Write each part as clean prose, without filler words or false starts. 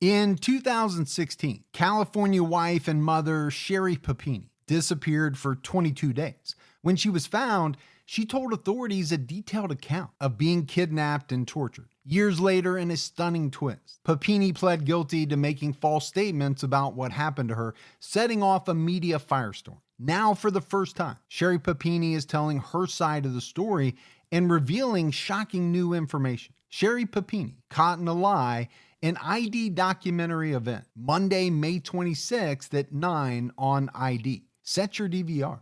In 2016, California wife and mother Sherry Papini disappeared for 22 days. When she was found, she told authorities a detailed account of being kidnapped and tortured. Years later, in a stunning twist, Papini pled guilty to making false statements about what happened to her, setting off a media firestorm. Now, for the first time, Sherry Papini is telling her side of the story and revealing shocking new information. Sherry Papini, Caught in a Lie, an ID documentary event, Monday, May 26th at 9 on ID. Set your DVR.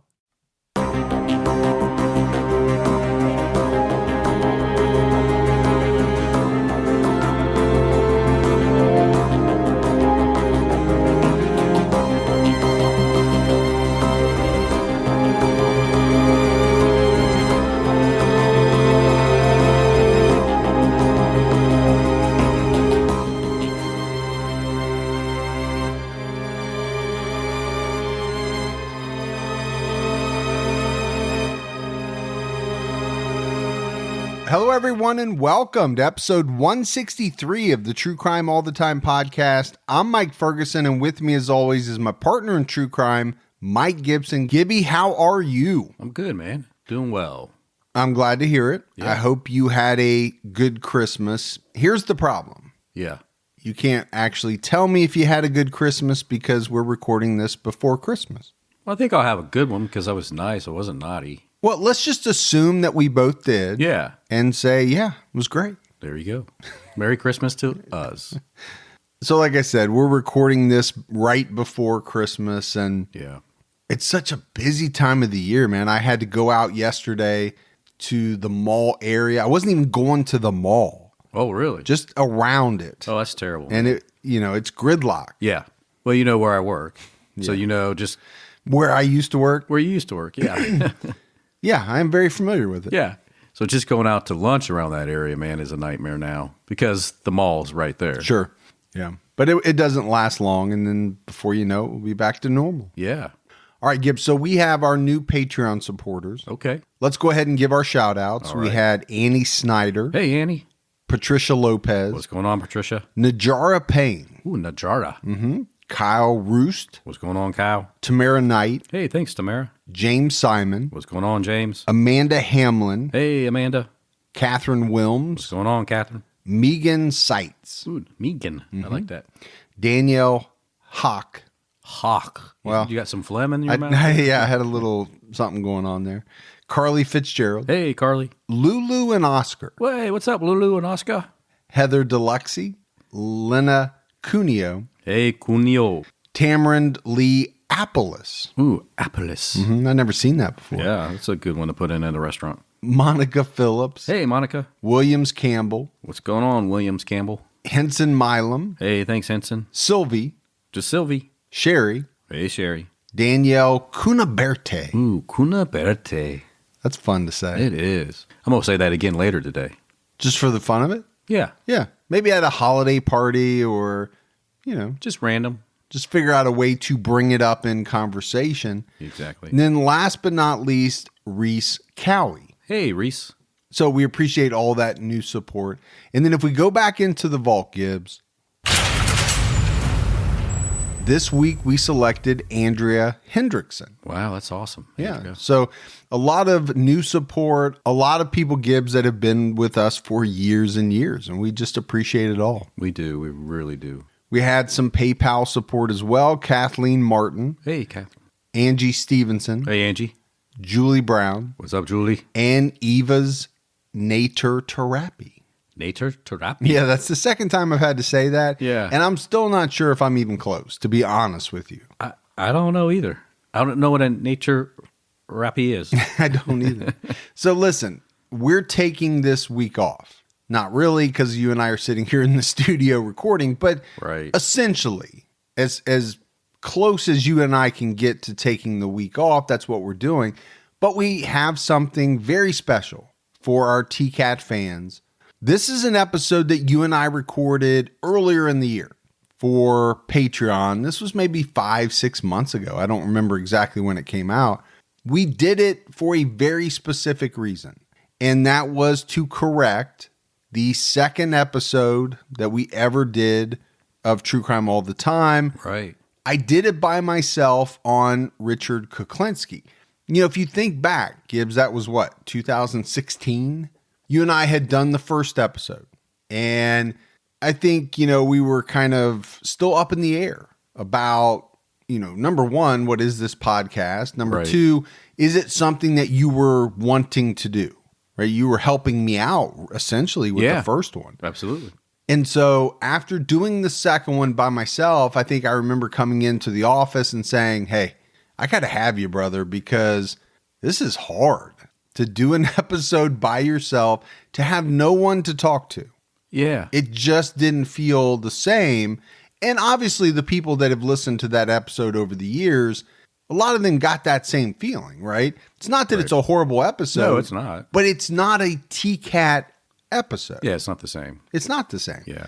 Hello, everyone, and welcome to episode 163 of the True Crime All the Time podcast. I'm Mike Ferguson, and with me, as always, is my partner in true crime, Mike Gibson. Gibby, how are you? I'm good, man. Doing well. I'm glad to hear it. Yeah. I hope you had a good Christmas. Here's the problem. Yeah. You can't actually tell me if you had a good Christmas because we're recording this before Christmas. Well, I think I'll have a good one because I was nice. I wasn't naughty. Well, let's just assume that we both did. Yeah. And say, yeah, it was great. There you go. Merry Christmas to us. So like I said, we're recording this right before Christmas, and Yeah. it's such a busy time of the year, man. I had to go out yesterday to the mall area. I wasn't even going to the mall, Oh, really? just around it. Oh, that's terrible. And it's gridlock. Yeah. Well, you know where I work. So you know just Where I used to work. where you used to work. Yeah. Yeah, I am very familiar with it. Yeah. So just going out to lunch around that area, man, is a nightmare now because the mall's right there. Sure. Yeah. But it doesn't last long. And then before you know it, we'll be back to normal. Yeah. All right, Gibbs. So we have our new Patreon supporters. Okay. Let's go ahead and give our shout outs. All We right. had Annie Snyder, Hey, Annie. Patricia Lopez, What's going on, Patricia? Najara Payne, Ooh, Najara. Kyle Roost, What's going on, Kyle? Tamara Knight, Hey, thanks, Tamara. James Simon, What's going on, James? Amanda Hamlin, Hey, Amanda. Catherine What's Wilms, going on, Catherine? Megan Seitz, Ooh, Megan. I like that. Danielle Hawk. Hawk. Well, you got some phlegm in your mouth? Yeah, I had a little something going on there. Carly Fitzgerald, Hey, Carly. Lulu and Oscar, Hey, what's up, Lulu and Oscar? Heather Deluxey, Lena Cuneo, Hey, Cunio. Tamarind Lee Appelis. Ooh, Appelis. I've never seen that before. Yeah, that's a good one to put in at a restaurant. Monica Phillips, Hey, Monica. Williams Campbell, What's going on, Williams Campbell? Henson Milam, Hey, thanks, Henson. Sylvie, Just Sylvie. Sherry, Hey, Sherry. Danielle Cunaberte. Ooh, Cuna Berte. That's fun to say. It is. I'm going to say that again later today. Just for the fun of it? Yeah, Yeah. Maybe at a holiday party or, just random. just figure out a way to bring it up in conversation. Exactly. And then last but not least, Reese Cowie. Hey, Reese. So we appreciate all that new support. And then if we go back into the vault, Gibbs, this week we selected Andrea Hendrickson. Wow, that's awesome. Yeah. Andrea. So a lot of new support, a lot of people, Gibbs, that have been with us for years and years. And we just appreciate it all. We do. We really do. We had some PayPal support as well. Kathleen Martin, Hey, Catherine. Angie Stevenson, Hey, Angie. Julie Brown, What's up, Julie? and Eva's Nater Terapi. Nature therapy. Yeah, that's the second time I've had to say that. Yeah. And I'm still not sure if I'm even close, to be honest with you. I don't know either. I don't know what a nature therapy is. I don't either. So listen, we're taking this week off. Not really, because you and I are sitting here in the studio recording, but Right. essentially, as close as you and I can get to taking the week off, that's what we're doing. But we have something very special for our TCAT fans. This is an episode that you and I recorded earlier in the year for Patreon. This was maybe 5-6 months ago. I don't remember exactly when it came out. We did it for a very specific reason, and that was to correct the second episode that we ever did of True Crime All the Time. Right. I did it by myself on Richard Kuklinski. You know, if you think back, Gibbs, that was what, 2016? You and I had done the first episode. And I think, you know, we were kind of still up in the air about, you know, number one, what is this podcast? Number two, is it something that you were wanting to do? Right? You were helping me out essentially with the first one. Absolutely. And so after doing the second one by myself, I think I remember coming into the office and saying, hey, I got to have you, brother, because this is hard to do an episode by yourself, to have no one to talk to. Yeah. It just didn't feel the same. And obviously the people that have listened to that episode over the years, a lot of them got that same feeling, right? It's not that it's a horrible episode. No, it's not. But it's not a TCAT episode. Yeah, it's not the same. It's not the same. Yeah.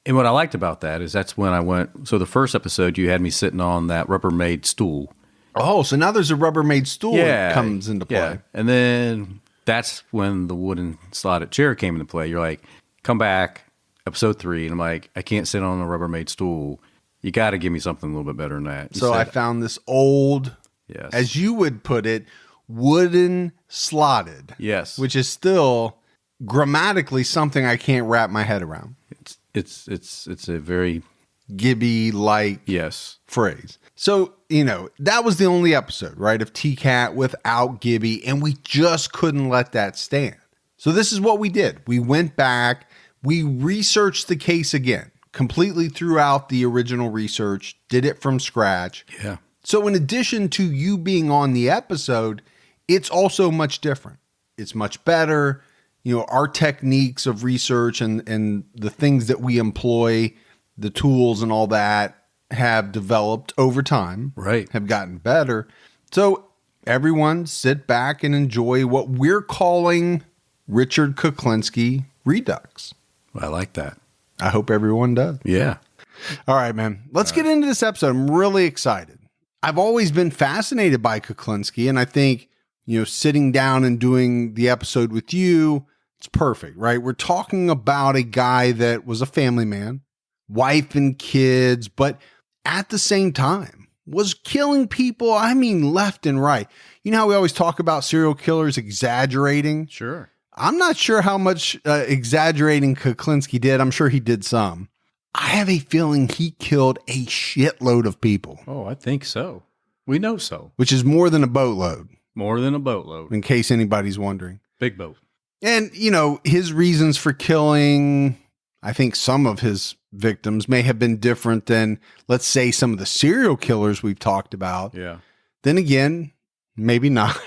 And what I liked about that is that's when I went. So the first episode, you had me sitting on that Rubbermaid stool. Oh, so now there's a Rubbermaid stool that comes into play. Yeah. And then that's when the wooden slotted chair came into play. You're like, come back, episode 3. And I'm like, I can't sit on a Rubbermaid stool. You got to give me something a little bit better than that. So I found this old, as you would put it, wooden slotted. Yes. Which is still grammatically something I can't wrap my head around. It's a very Gibby-like phrase. So, you know, that was the only episode, right, of TCAT without Gibby, and we just couldn't let that stand. So this is what we did. We went back, we researched the case again, completely throughout the original research, did it from scratch. Yeah. So in addition to you being on the episode, it's also much different. It's much better. You know, our techniques of research and the things that we employ, the tools and all that have developed over time, have gotten better. So everyone sit back and enjoy what we're calling Richard Kuklinski Redux. I like that. I hope everyone does. Yeah. All right, man. Let's get into this episode. I'm really excited. I've always been fascinated by Kuklinski, and I think, you know, sitting down and doing the episode with you, it's perfect, right? We're talking about a guy that was a family man, wife and kids, but at the same time was killing people, I mean, left and right. You know how we always talk about serial killers exaggerating? Sure. I'm not sure how much exaggerating Kuklinski did. I'm sure he did some. I have a feeling he killed a shitload of people. Oh, I think so. We know so. Which is more than a boatload. More than a boatload. In case anybody's wondering. Big boat. And, you know, his reasons for killing, I think some of his victims may have been different than, let's say, some of the serial killers we've talked about. Yeah. Then again, maybe not.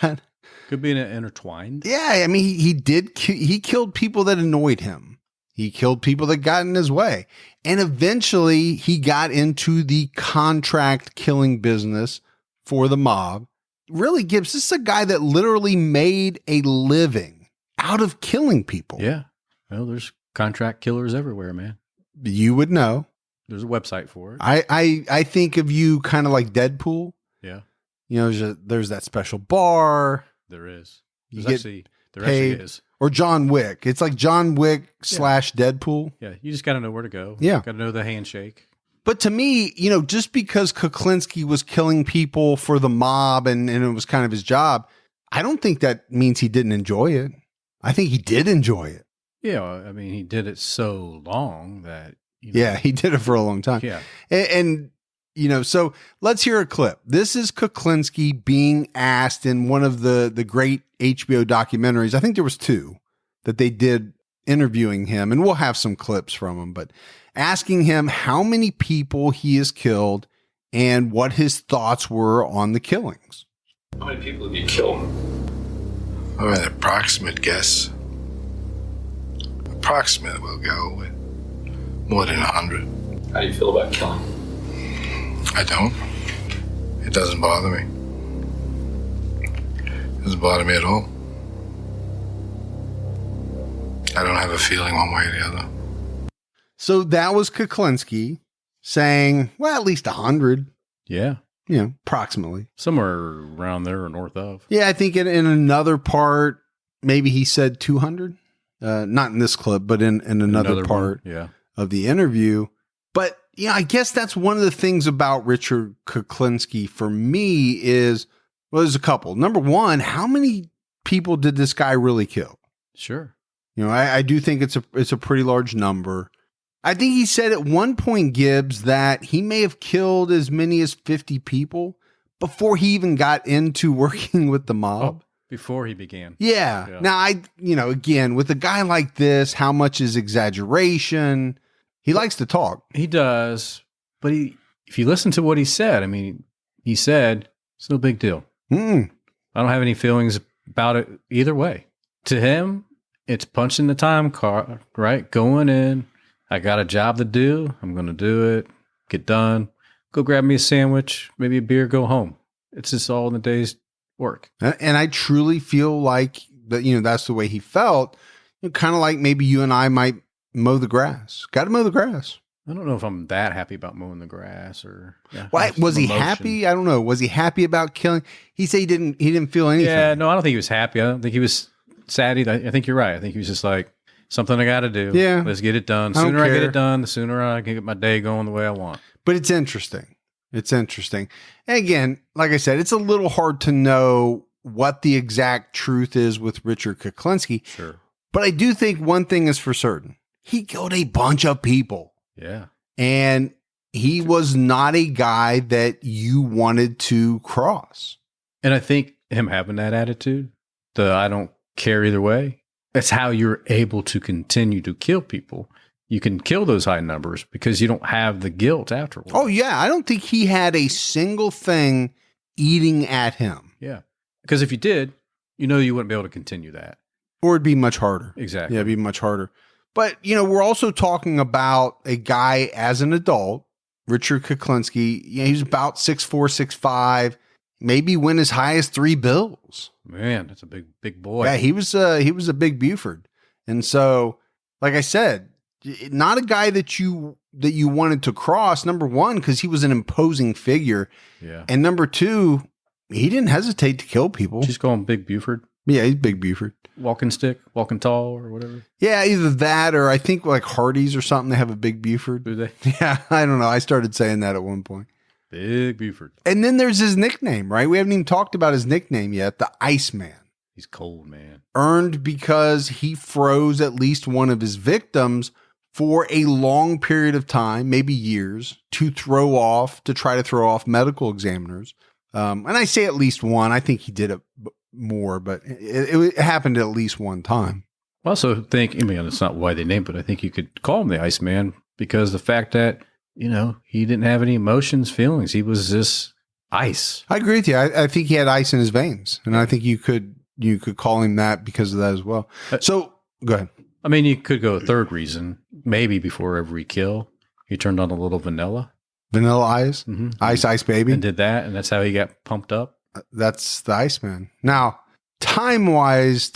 Could be intertwined. Yeah, I mean, he killed people that annoyed him. He killed people that got in his way. And eventually he got into the contract killing business for the mob. Really, Gibbs, this is a guy that literally made a living out of killing people. Yeah. Well, there's contract killers everywhere, man. You would know. There's a website for it. I think of you kind of like Deadpool. Yeah. You know, there's that special bar. There is. There actually is. Or John Wick. It's like John Wick / Deadpool. Yeah. You just got to know where to go. Yeah. Got to know the handshake. But to me, you know, just because Kuklinski was killing people for the mob and it was kind of his job, I don't think that means he didn't enjoy it. I think he did enjoy it. Yeah. I mean, he did it so long that, you know, yeah, he did it for a long time. Yeah. And you know, so let's hear a clip. This is Kuklinski being asked in one of the great HBO documentaries. I think there was 2 that they did interviewing him, and we'll have some clips from him, but asking him how many people he has killed and what his thoughts were on the killings. How many people have you killed? An approximate guess. Approximate, we'll go with more than 100. How do you feel about killing? I don't. It doesn't bother me. It doesn't bother me at all. I don't have a feeling one way or the other. So that was Kuklinski saying, well, at least 100. Yeah. You know, approximately. Somewhere around there or north of. Yeah, I think in another part, maybe he said 200. Not in this clip, but in another part yeah. of the interview. But yeah, I guess that's one of the things about Richard Kuklinski for me is, well, there's a couple. Number one, how many people did this guy really kill? Sure. You know, I do think it's a pretty large number. I think he said at one point, Gibbs, that he may have killed as many as 50 people before he even got into working with the mob. Oh, before he began. Yeah. Now, again, with a guy like this, how much is exaggeration? He likes to talk. He does. But if you listen to what he said, I mean, he said, it's no big deal. Mm. I don't have any feelings about it either way. To him, it's punching the time card, right? Going in. I got a job to do. I'm going to do it. Get done. Go grab me a sandwich, maybe a beer, go home. It's just all in the day's work. And I truly feel like that, that's the way he felt. Kind of like maybe you and I might mow the grass. Got to mow the grass. I don't know if I'm that happy about mowing the grass or. Yeah, Why was he happy? I don't know. Was he happy about killing? He said he didn't feel anything. Yeah, no, I don't think he was happy. I don't think he was sad either. I think you're right. I think he was just like, something I got to do. Yeah. Let's get it done. The sooner I get it done, the sooner I can get my day going the way I want. But it's interesting. It's interesting. And again, like I said, it's a little hard to know what the exact truth is with Richard Kuklinski. Sure. But I do think one thing is for certain. He killed a bunch of people. Yeah. And he was not a guy that you wanted to cross. And I think him having that attitude, I don't care either way, that's how you're able to continue to kill people. You can kill those high numbers because you don't have the guilt afterwards. Oh, yeah. I don't think he had a single thing eating at him. Yeah. Because if you did, you wouldn't be able to continue that. Or it'd be much harder. Exactly. Yeah, it'd be much harder. But, we're also talking about a guy as an adult, Richard Kuklinski. He's about 6'4", 6'5", maybe win as high as 3 bills. Man, that's a big boy. Yeah, he was a big Buford. And so, like I said, not a guy that you wanted to cross, number one, because he was an imposing figure. Yeah. And number two, he didn't hesitate to kill people. Just call him Big Buford. Yeah, he's Big Buford. Walking stick, walking tall, or whatever. Yeah, either that or I think like Hardee's or something, they have a Big Buford. Do they? Yeah, I don't know. I started saying that at one point. Big Buford. And then there's his nickname, right? We haven't even talked about his nickname yet, the Iceman. He's cold, man. Earned because he froze at least one of his victims for a long period of time, maybe years, to try to throw off medical examiners. And I say at least one. I think he did it more, but it happened at least one time. I also think, it's not why they named it, but I think you could call him the Iceman because the fact that, he didn't have any emotions, feelings. He was just ice. I agree with you. I think he had ice in his veins, and I think you could call him that because of that as well. So go ahead. You could go a third reason. Maybe before every kill, he turned on a little vanilla. Vanilla Ice? Mm-hmm. Ice Baby? And did that, and that's how he got pumped up. That's the Iceman. Now, timeline-wise,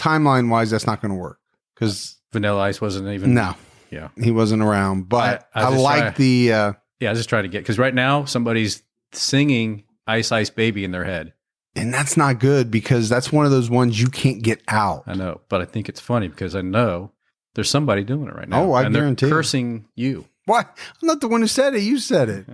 that's not going to work because Vanilla Ice wasn't even. No. Yeah. He wasn't around, but I like the. Yeah, I was just trying to get, because right now somebody's singing Ice Ice Baby in their head. And that's not good because that's one of those ones you can't get out. I know, but I think it's funny because I know there's somebody doing it right now. Oh, I guarantee. They're cursing you. What? I'm not the one who said it. You said it.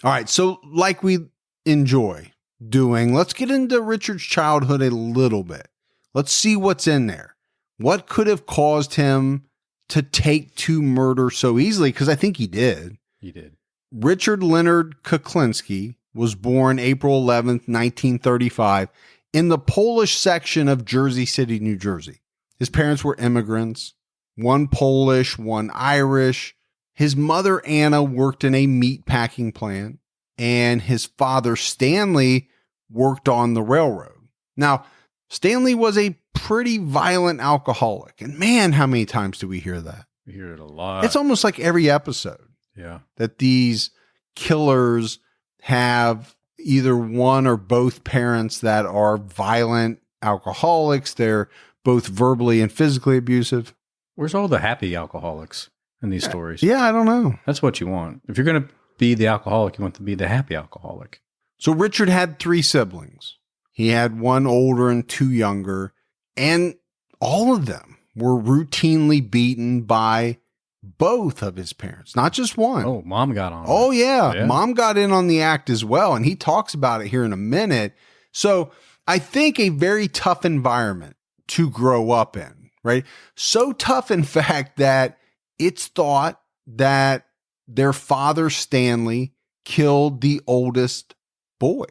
All right. So like we enjoy doing, let's get into Richard's childhood a little bit. Let's see what's in there. What could have caused him to take to murder so easily? Because I think he did. He did. Richard Leonard Kuklinski was born April 11th, 1935 in the Polish section of Jersey City, New Jersey. His parents were immigrants, one Polish, one Irish. His mother, Anna, worked in a meat packing plant, and his father, Stanley, worked on the railroad. Now, Stanley was a pretty violent alcoholic, and man, how many times do we hear that? We hear it a lot. It's almost like every episode. Yeah. That these killers have either one or both parents that are violent alcoholics. They're both verbally and physically abusive. Where's all the happy alcoholics in these stories? Yeah, I don't know. That's what you want. If you're going to be the alcoholic, you want to be the happy alcoholic. So Richard had 3 siblings. He had one older and 2 younger, and all of them were routinely beaten by both of his parents, not just one. Oh, mom got on. Oh, yeah. Yeah. Mom got in on the act as well. And he talks about it here in a minute. So I think a very tough environment to grow up in, right? So tough, in fact, that it's thought that their father, Stanley, killed the oldest boy.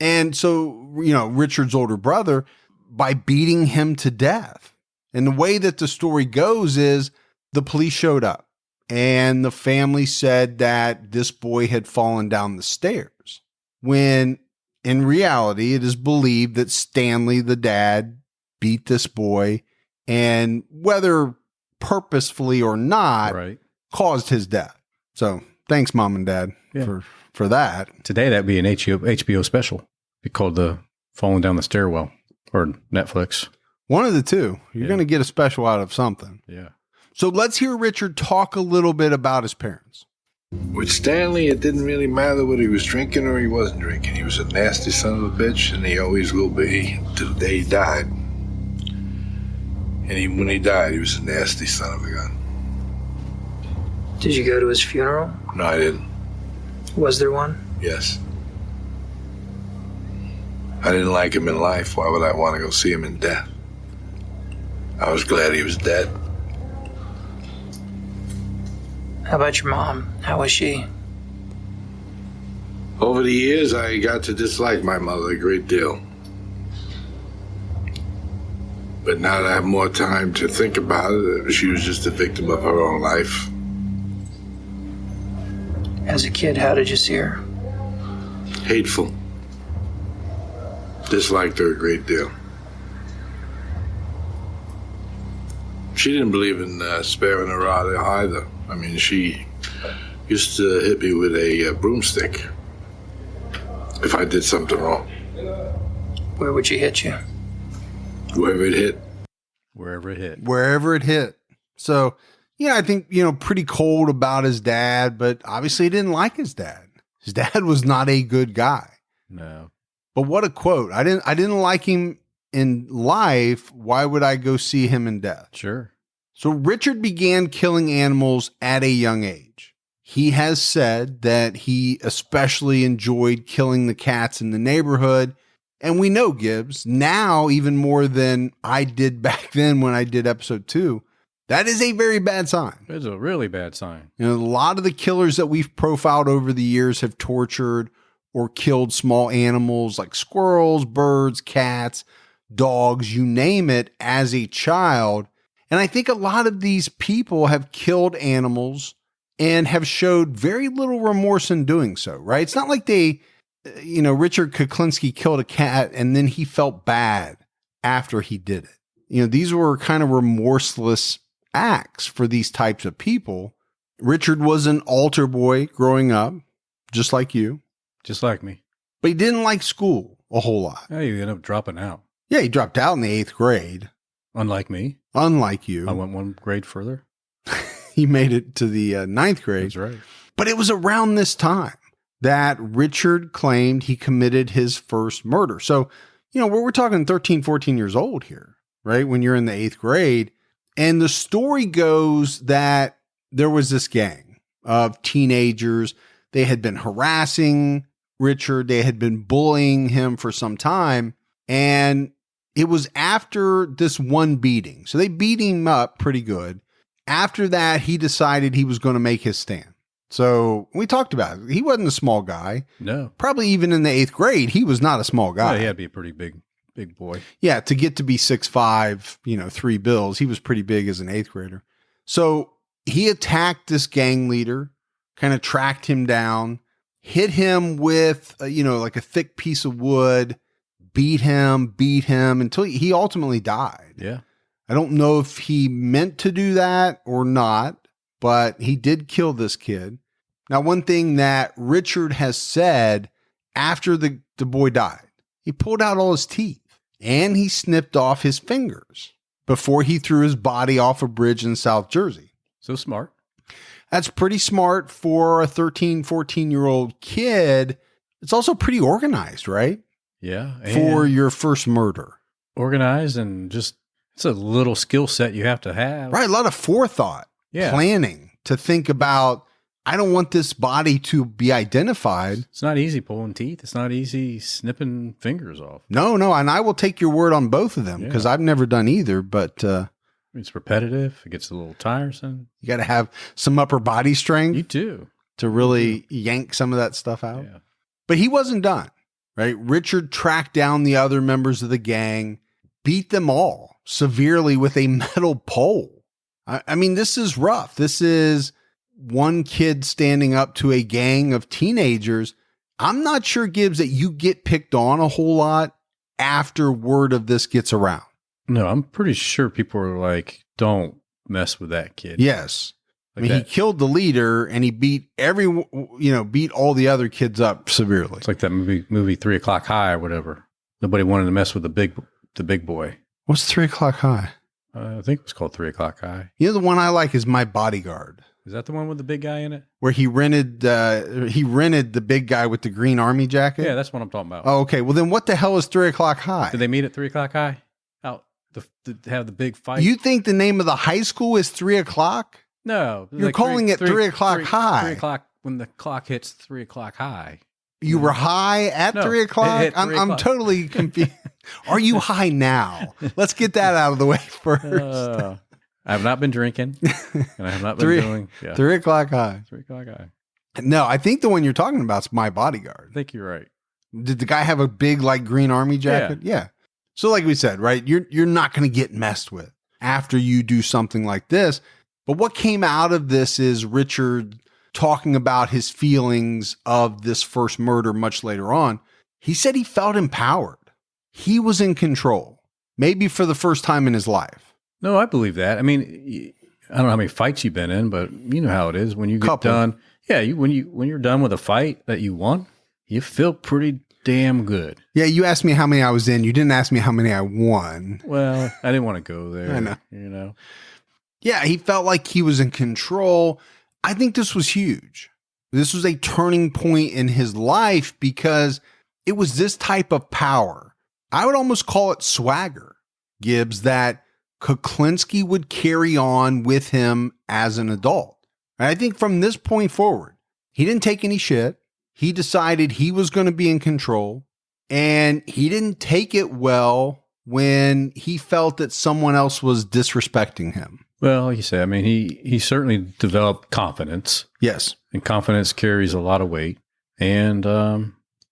And so, Richard's older brother, by beating him to death. And the way that the story goes is the police showed up and the family said that this boy had fallen down the stairs, when in reality, it is believed that Stanley, the dad, beat this boy, and whether purposefully or not, Right. caused his death. So thanks, Mom and Dad, for that. Today, that'd be an HBO special. Be called The Falling Down the Stairwell or Netflix. One of the two. You're Yeah. going to get a special out of something. Yeah. So let's hear Richard talk a little bit about his parents. With Stanley, it didn't really matter whether he was drinking or he wasn't drinking. He was a nasty son of a bitch, and he always will be till the day he died. And even when he died, he was a nasty son of a gun. Did you go to his funeral? No, I didn't. Was there one? Yes. I didn't like him in life. Why would I want to go see him in death? I was glad he was dead. How about your mom? How was she? Over the years, I got to dislike my mother a great deal. But now that I have more time to think about it, she was just a victim of her own life. As a kid, how did you see her? Hateful. Disliked her a great deal. She didn't believe in sparing her rod either. I mean, she used to hit me with a broomstick if I did something wrong. Where would she hit you? Whoever it hit. Wherever it hit. Wherever it hit. So, I think, pretty cold about his dad, but obviously he didn't like his dad. His dad was not a good guy. No. But what a quote. I didn't like him in life. Why would I go see him in death? Sure. So Richard began killing animals at a young age. He has said that he especially enjoyed killing the cats in the neighborhood. And we know, Gibbs, now even more than I did back then when I did episode 2, that is a very bad sign. It's a really bad sign. A lot of the killers that we've profiled over the years have tortured or killed small animals like squirrels, birds, cats, dogs, you name it, as a child. And I think a lot of these people have killed animals and have showed very little remorse in doing so, right? It's not like they, Richard Kuklinski killed a cat and then he felt bad after he did it. These were kind of remorseless acts for these types of people. Richard was an altar boy growing up, just like you. Just like me. But he didn't like school a whole lot. Yeah, you end up dropping out. Yeah, he dropped out in the 8th grade. Unlike me. Unlike you. I went one grade further. He made it to the 9th grade. That's right. But it was around this time that Richard claimed he committed his first murder. So, we're talking 13, 14 years old here, right? When you're in the 8th grade. And the story goes that there was this gang of teenagers. They had been harassing Richard. They had been bullying him for some time. And it was after this one beating. So they beat him up pretty good. After that, he decided he was going to make his stand. So we talked about it. He wasn't a small guy. No. Probably even in the 8th grade, he was not a small guy. Yeah, he had to be a pretty big boy. Yeah, to get to be 6'5", 3 bills, he was pretty big as an 8th grader. So he attacked this gang leader, kind of tracked him down, hit him with, like a thick piece of wood, beat him until he ultimately died. Yeah. I don't know if he meant to do that or not, but he did kill this kid. Now, one thing that Richard has said after the boy died, he pulled out all his teeth and he snipped off his fingers before he threw his body off a bridge in South Jersey. So smart. That's pretty smart for a 13, 14-year-old kid. It's also pretty organized, right? Yeah. For your first murder. Organized and just, it's a little skill set you have to have. Right. A lot of forethought, Yeah. planning to think about, I don't want this body to be identified. It's not easy pulling teeth. It's not easy snipping fingers off. No. And I will take your word on both of them because I've never done either, but it's repetitive. It gets a little tiresome. you got to have some upper body strength You too. to really yank some of that stuff out. Yeah. But he wasn't done, right? Richard tracked down the other members of the gang, beat them all severely with a metal pole. I mean, this is rough. This is one kid standing up to a gang of teenagers. I'm not sure, Gibbs, that you get picked on a whole lot after word of this gets around. No, I'm pretty sure people are like, don't mess with that kid. Yes. Like I mean, that. he killed the leader and he beat beat all the other kids up severely. It's like that movie 3 O'Clock High or whatever. Nobody wanted to mess with the big boy. What's 3 o'clock high? I think it was called 3 O'Clock High. You know, the one I like is My Bodyguard, Is that the one with the big guy in it? where he rented the big guy with the green army jacket. Yeah, that's what I'm talking about. Oh, okay. Well, then what the hell is 3 o'clock high? Did they meet at 3 O'Clock High? Out to have the big fight? You think the name of the high school is 3 o'clock? No. You're calling it 3 o'clock high. 3 o'clock when the clock hits 3 o'clock high. You were high at No, 3 o'clock? it hit 3 I'm o'clock. totally confused. Are you high now? Let's get that out of the way first. I have not been drinking, and I have not been Three- doing 3 o'clock high. 3 O'Clock High. No, I think the one you're talking about is My Bodyguard. I think you're right. Did the guy have a big like green army jacket? Yeah. So like we said, right, you're not going to get messed with after you do something like this. But what came out of this is Richard talking about his feelings of this first murder much later on. He said he felt empowered. He was in control, maybe for the first time in his life. No, I believe that. I mean, I don't know how many fights you've been in, but you know how it is when you get Couple. done. Yeah, when you're done with a fight that you won, you feel pretty damn good. Yeah, you asked me how many I was in. You didn't ask me how many I won. Well, I didn't want to go there. I know. You know. Yeah, he felt like he was in control. I think this was huge. This was a turning point in his life because it was this type of power. I would almost call it swagger, Gibbs, that Kuklinski would carry on with him as an adult. And I think from this point forward, he didn't take any shit. He decided he was going to be in control, and he didn't take it well when he felt that someone else was disrespecting him. Well, like you say, I mean, he certainly developed confidence, Yes. and confidence carries a lot of weight. And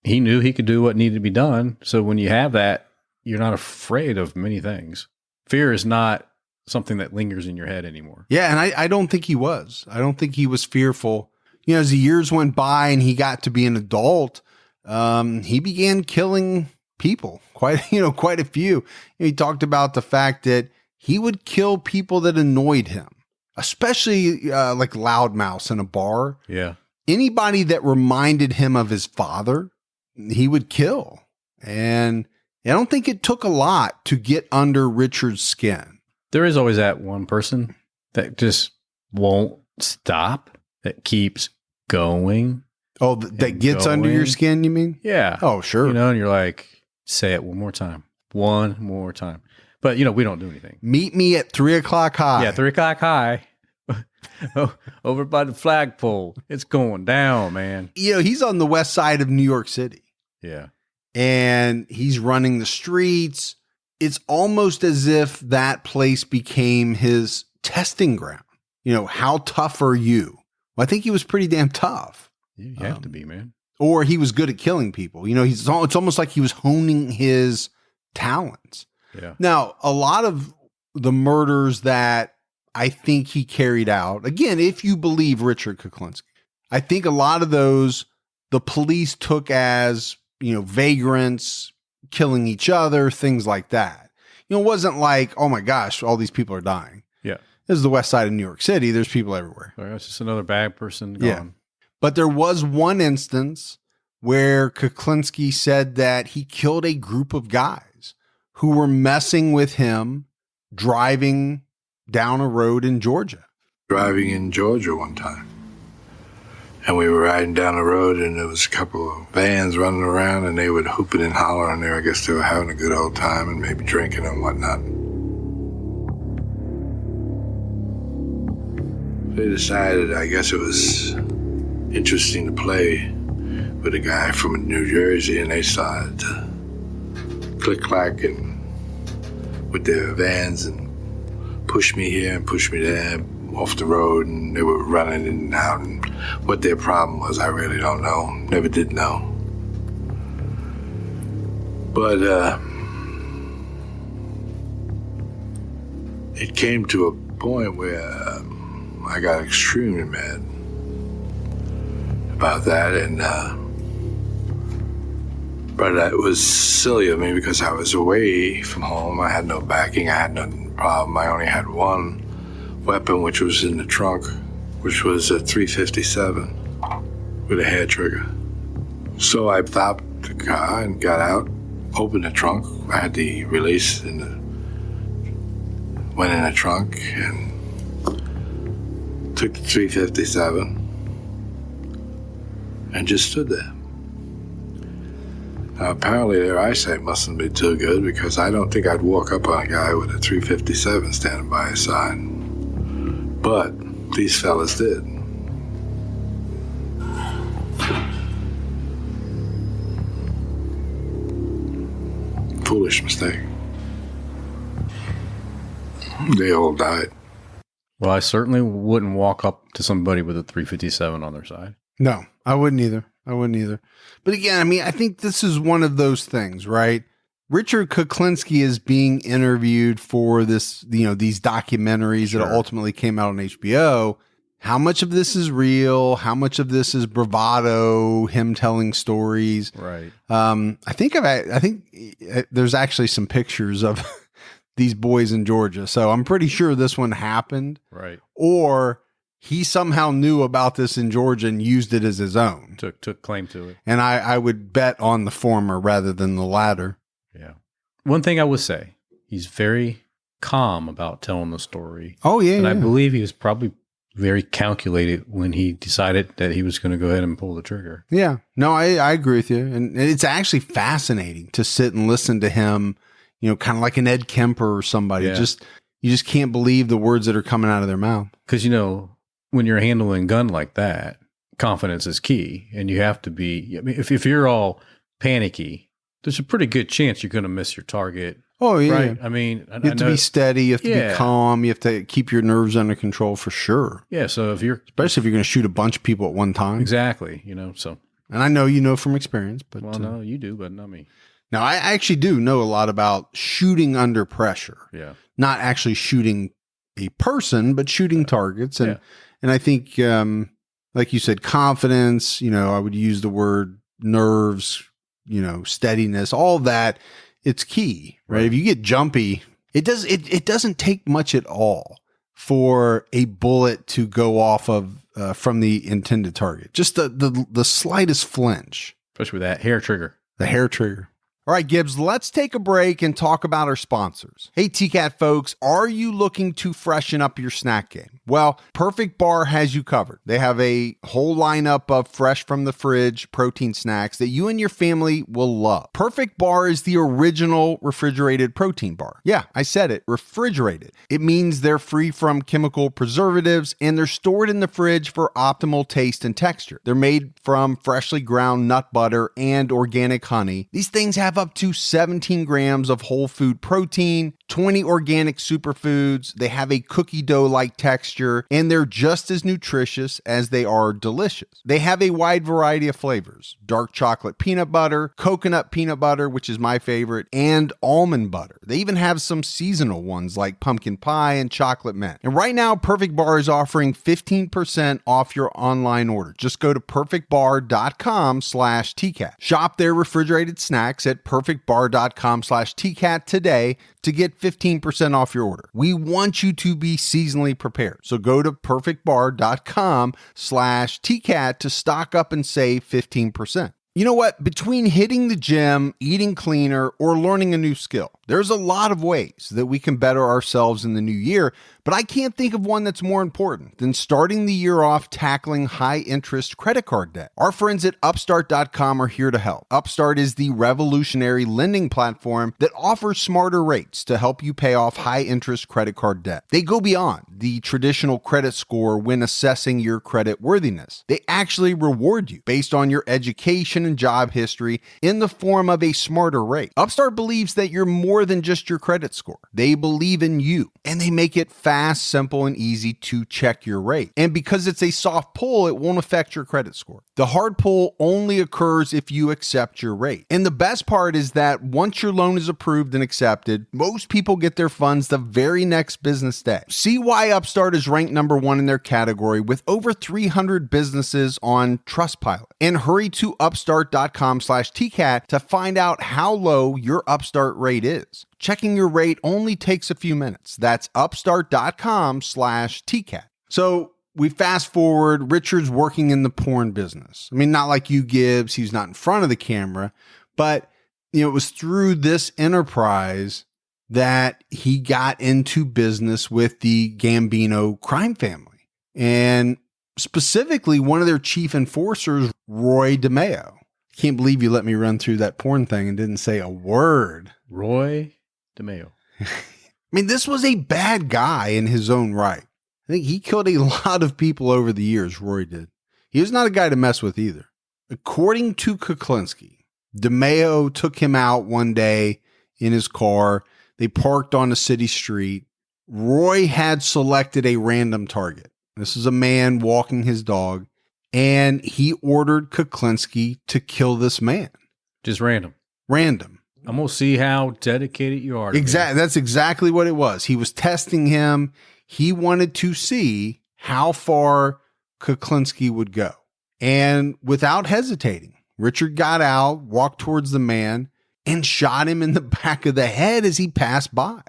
he knew he could do what needed to be done. So when you have that, you're not afraid of many things. Fear is not something that lingers in your head anymore. Yeah, and I don't think he was. I don't think he was fearful. You know, as the years went by and he got to be an adult, he began killing people, quite a few. He talked about the fact that he would kill people that annoyed him, especially like loudmouths in a bar. Yeah. Anybody that reminded him of his father, he would kill. And I don't think it took a lot to get under Richard's skin. There is always that one person that just won't stop, that keeps going. Oh, that gets under your going. skin, you mean? Yeah. Oh, sure. You know, and you're like, say it one more time. One more time. But, you know, we don't do anything. Meet me at 3 o'clock high. Yeah, 3 o'clock high. Over by the flagpole. It's going down, man. You know, he's on the west side of New York City Yeah. and he's running the streets. It's almost as if that place became his testing ground. You know, how tough are you? Well, I think he was pretty damn tough. You have to be, man. Or he was good at killing people. You know, it's almost like he was honing his talents. Yeah. Now, a lot of the murders that I think he carried out, again, if you believe Richard Kuklinski, I think a lot of those the police took as, vagrants, killing each other, things like that. It wasn't like, oh my gosh, all these people are dying. Yeah. This is the west side of New York City. There's people everywhere. Well, it's just another bad person gone. Yeah. But there was one instance where Kuklinski said that he killed a group of guys who were messing with him driving down a road in Georgia. Driving in Georgia one time. And we were riding down the road, and there was a couple of vans running around, and they would hooping and hollering there. I guess they were having a good old time and maybe drinking and whatnot. They decided, I guess it was interesting to play with a guy from New Jersey, and they started to click-clack and with their vans and push me here and push me there off the road, and they were running in and out, and what their problem was, I really don't know. Never did know. But it came to a point where I got extremely mad about that, and but it was silly of me because I was away from home. I had no backing. I had no problem. I only had one weapon, which was in the trunk, which was a .357 with a hair trigger. So I stopped the car and got out, opened the trunk. I had the release went in the trunk and took the .357 and just stood there. Apparently their eyesight mustn't be too good, because I don't think I'd walk up on a guy with a .357 standing by his side. But these fellas did. Foolish mistake. They all died. Well, I certainly wouldn't walk up to somebody with a .357 on their side. No, I wouldn't either. But again, I mean, I think this is one of those things, right? Richard Kuklinski is being interviewed for this, these documentaries that ultimately came out on HBO. How much of this is real? How much of this is bravado, him telling stories? Right. I think there's actually some pictures of these boys in Georgia. So I'm pretty sure this one happened. Right. Or he somehow knew about this in Georgia and used it as his own. Took claim to it. And I would bet on the former rather than the latter. Yeah. One thing I would say, he's very calm about telling the story. Oh, yeah. And I believe he was probably very calculated when he decided that he was going to go ahead and pull the trigger. Yeah. No, I agree with you. And it's actually fascinating to sit and listen to him, kind of like an Ed Kemper or somebody. Yeah. You just can't believe the words that are coming out of their mouth. Because, when you're handling a gun like that, confidence is key. And you have to be, if you're all panicky, there's a pretty good chance you're going to miss your target. Oh, yeah. Right. I mean, you have to be steady. You have to be calm. You have to keep your nerves under control for sure. Yeah. So especially if you're going to shoot a bunch of people at one time. Exactly. So. And I know from experience, but. Well, no, you do, but not me. Now, I actually do know a lot about shooting under pressure. Yeah. Not actually shooting a person, but shooting targets. And I think, like you said, confidence, I would use the word nerves, steadiness, all that. It's key, right? If you get jumpy, it doesn't take much at all for a bullet to go off of from the intended target. Just the slightest flinch. Especially with that hair trigger. The hair trigger. All right, Gibbs, let's take a break and talk about our sponsors. Hey, TCAT folks, are you looking to freshen up your snack game? Well, Perfect Bar has you covered. They have a whole lineup of fresh from the fridge protein snacks that you and your family will love. Perfect Bar is the original refrigerated protein bar. Yeah, I said it, refrigerated. It means they're free from chemical preservatives and they're stored in the fridge for optimal taste and texture. They're made from freshly ground nut butter and organic honey. These things have up to 17 grams of whole food protein, 20 organic superfoods. They have a cookie dough-like texture, and they're just as nutritious as they are delicious. They have a wide variety of flavors: dark chocolate peanut butter, coconut peanut butter, which is my favorite, and almond butter. They even have some seasonal ones like pumpkin pie and chocolate mint. And right now, Perfect Bar is offering 15% off your online order. Just go to perfectbar.com/TCAT. Shop their refrigerated snacks at perfectbar.com/TCAT today to get 15% off your order. We want you to be seasonally prepared. So go to perfectbar.com/TCAT to stock up and save 15%. You know what? Between hitting the gym, eating cleaner, or learning a new skill, There's a lot of ways that we can better ourselves in the new year, but I can't think of one that's more important than starting the year off tackling high-interest credit card debt. Our friends at Upstart.com are here to help. Upstart is the revolutionary lending platform that offers smarter rates to help you pay off high-interest credit card debt. They go beyond the traditional credit score when assessing your credit worthiness. They actually reward you based on your education and job history in the form of a smarter rate. Upstart believes that you're more than just your credit score. They believe in you, and they make it fast, simple, and easy to check your rate. And because it's a soft pull, it won't affect your credit score. The hard pull only occurs if you accept your rate. And the best part is that once your loan is approved and accepted, most people get their funds the very next business day. See why Upstart is ranked number 1 in their category with over 300 businesses on Trustpilot. And hurry to upstart.com/TCAT to find out how low your Upstart rate is. Checking your rate only takes a few minutes. That's upstart.com/TCAT. So we fast forward, Richard's working in the porn business. I mean, not like you, Gibbs, he's not in front of the camera, but it was through this enterprise that he got into business with the Gambino crime family. And specifically, one of their chief enforcers, Roy DeMeo. Can't believe you let me run through that porn thing and didn't say a word. Roy DeMeo. I mean, this was a bad guy in his own right. I think he killed a lot of people over the years, Roy did. He was not a guy to mess with either. According to Kuklinski, DeMeo took him out one day in his car. They parked on a city street. Roy had selected a random target. This is a man walking his dog, and he ordered Kuklinski to kill this man. Just random. Random. I'm going to see how dedicated you are. Exactly. That's exactly what it was. He was testing him. He wanted to see how far Kuklinski would go. And without hesitating, Richard got out, walked towards the man, and shot him in the back of the head as he passed by.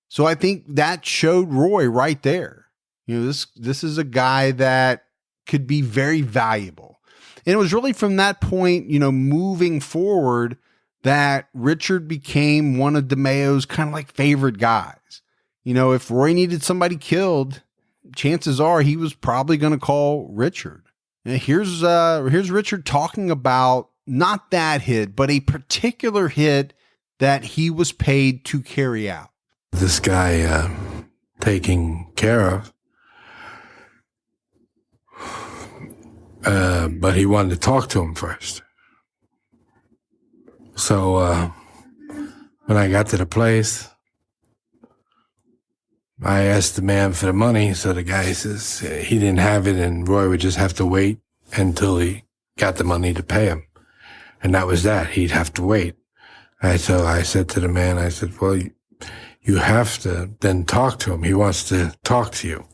So I think that showed Roy right there. This is a guy that could be very valuable. And it was really from that point, moving forward, that Richard became one of DeMeo's kind of like favorite guys. If Roy needed somebody killed, chances are he was probably going to call Richard. And here's Richard talking about not that hit, but a particular hit that he was paid to carry out. This guy taking care of, but he wanted to talk to him first. So when I got to the place, I asked the man for the money. So the guy says he didn't have it, and Roy would just have to wait until he got the money to pay him. And that was that. He'd have to wait. So I said to the man, I said, well, you have to then talk to him. He wants to talk to you.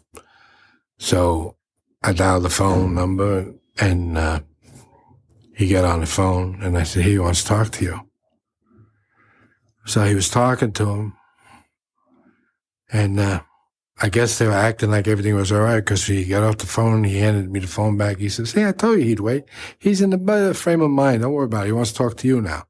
So I dialed the phone number, and he got on the phone, and I said, he wants to talk to you. So he was talking to him, and I guess they were acting like everything was all right, because he got off the phone, he handed me the phone back. He says, hey, I told you he'd wait. He's in the better frame of mind. Don't worry about it. He wants to talk to you now.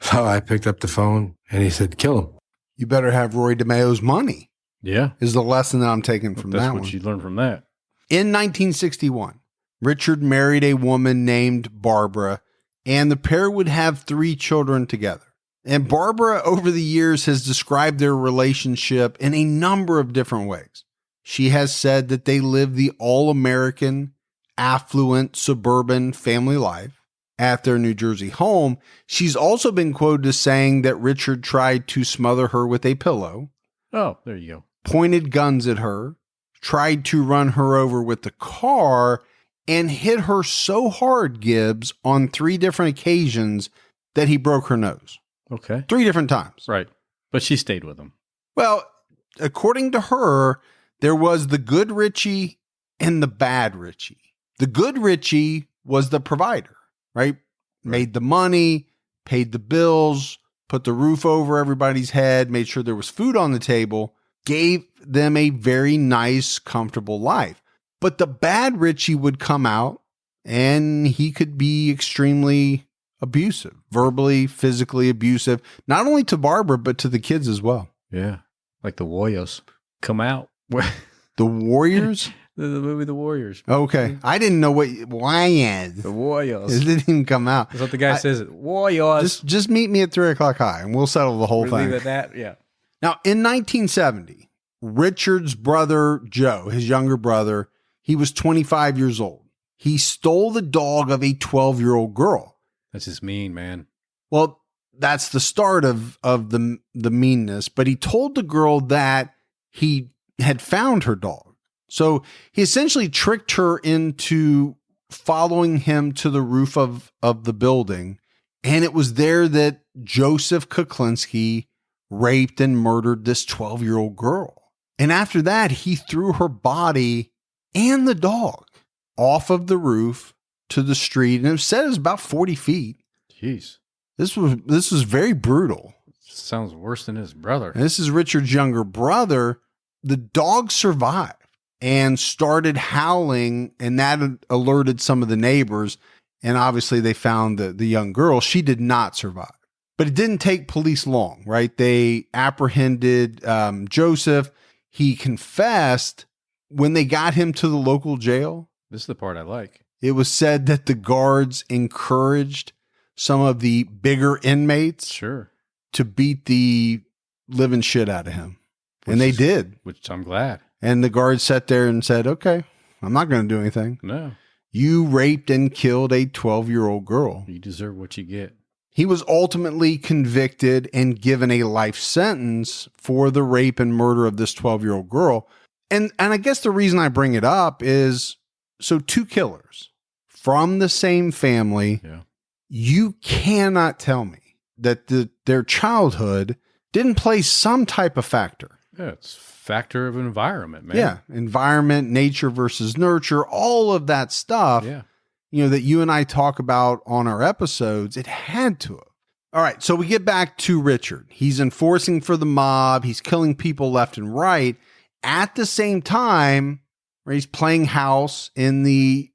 So I picked up the phone, and he said, kill him. You better have Roy DeMeo's money. Yeah. Is the lesson that I'm taking from that one. That's what you learned from that. In 1961, Richard married a woman named Barbara, and the pair would have 3 children together. And Barbara, over the years, has described their relationship in a number of different ways. She has said that they lived the all-American, affluent, suburban family life at their New Jersey home. She's also been quoted as saying that Richard tried to smother her with a pillow. Oh, there you go. Pointed guns at her, tried to run her over with the car, and hit her so hard, Gibbs, on 3 different occasions that he broke her nose. Okay. 3 different times. Right. But she stayed with him. Well, according to her, there was the good Richie and the bad Richie. The good Richie was the provider, right? Made the money, paid the bills, put the roof over everybody's head, made sure there was food on the table, gave them a very nice, comfortable life. But the bad Richie would come out, and he could be extremely abusive, verbally, physically abusive, not only to Barbara, but to the kids as well. Yeah. Like the Warriors. Come out. The Warriors? The movie The Warriors. Okay. I didn't know what Warriors. The Warriors. It didn't even come out. That's what the guy says. Warriors. Just meet me at 3 o'clock high and we'll settle the whole We'll thing. leave it at that. Yeah. Now, in 1970, Richard's brother, Joe, his younger brother, he was 25 years old. He stole the dog of a 12-year-old girl. That's just mean, man. Well, that's the start of the meanness, but he told the girl that he had found her dog. So he essentially tricked her into following him to the roof of the building. And it was there that Joseph Kuklinski raped and murdered this 12-year-old girl. And after that, he threw her body and the dog off of the roof to the street. And it said it was about 40 feet. Jeez. This was very brutal. Sounds worse than his brother. And this is Richard's younger brother. The dog survived and started howling, and that alerted some of the neighbors. And obviously they found the young girl. She did not survive. But it didn't take police long, right? They apprehended Joseph. He confessed. When they got him to the local jail, This is the part I like. it was said that the guards encouraged some of the bigger inmates Sure. to beat the living shit out of him. And they did. Which I'm glad. And the guards sat there and said, okay, I'm not going to do anything. No. You raped and killed a 12-year-old girl. You deserve what you get. He was ultimately convicted and given a life sentence for the rape and murder of this 12-year-old girl. And I guess the reason I bring it up is, so two killers from the same family, Yeah. you cannot tell me that their childhood didn't play some type of factor. Yeah, it's factor of environment, man. Yeah. Environment, nature versus nurture, all of that stuff, Yeah. that you and I talk about on our episodes, it had to have. All right. So we get back to Richard. He's enforcing for the mob. He's killing people left and right. At the same time, where he's playing house in the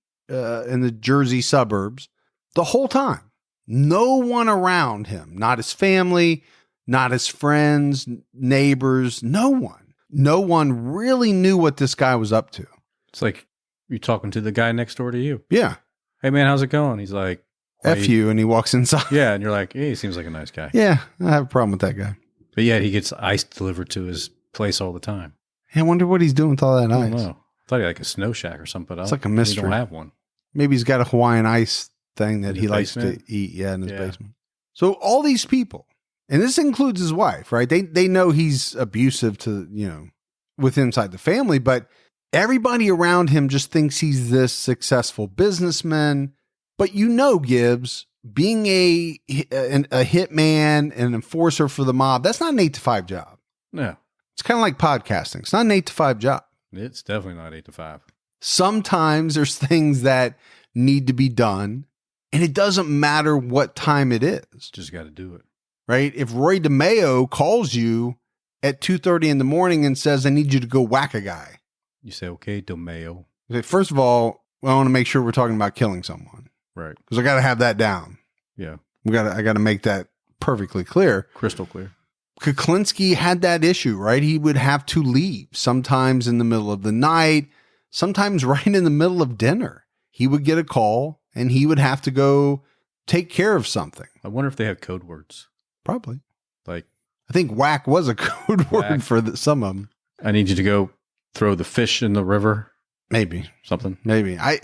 Jersey suburbs the whole time. No one around him, not his family, not his friends, neighbors, no one. No one really knew what this guy was up to. It's like you're talking to the guy next door to you. Yeah. Hey, man, how's it going? He's like, F you. And he walks inside. Yeah. And you're like, hey, he seems like a nice guy. Yeah. I have a problem with that guy. But yet he gets ice delivered to his place all the time. Hey, I wonder what he's doing with all that I don't ice. know. I thought he had like a snow shack or something. It's like a He mystery. don't have one. Maybe he's got a Hawaiian ice thing that In he his likes to basement? eat. Yeah, in his Yeah. basement. So all these people, and this includes his wife, right? They know he's abusive to, with inside the family, but everybody around him just thinks he's this successful businessman. But Gibbs, being a hitman, an enforcer for the mob, that's not an 8-to-5 job. No, It's kind of like podcasting. It's not an 8-to-5 job. it's definitely not 8 to 5. Sometimes there's things that need to be done, and it doesn't matter what time it is, Just got to do it. right? If Roy DeMeo calls you at 2:30 in the morning and says, I need you to go whack a guy. You say, okay, DeMeo. Okay, first of all, I want to make sure we're talking about killing someone Right. because I got to have that down. Yeah. I got to make that perfectly clear. Crystal clear. Kuklinski had that issue, right? He would have to leave sometimes in the middle of the night, sometimes right in the middle of dinner. He would get a call and he would have to go take care of something. I wonder if they have code words. Probably. Like, I think whack was a code Whack. word for some of them. I need you to go throw the fish in the river. Maybe. Something. I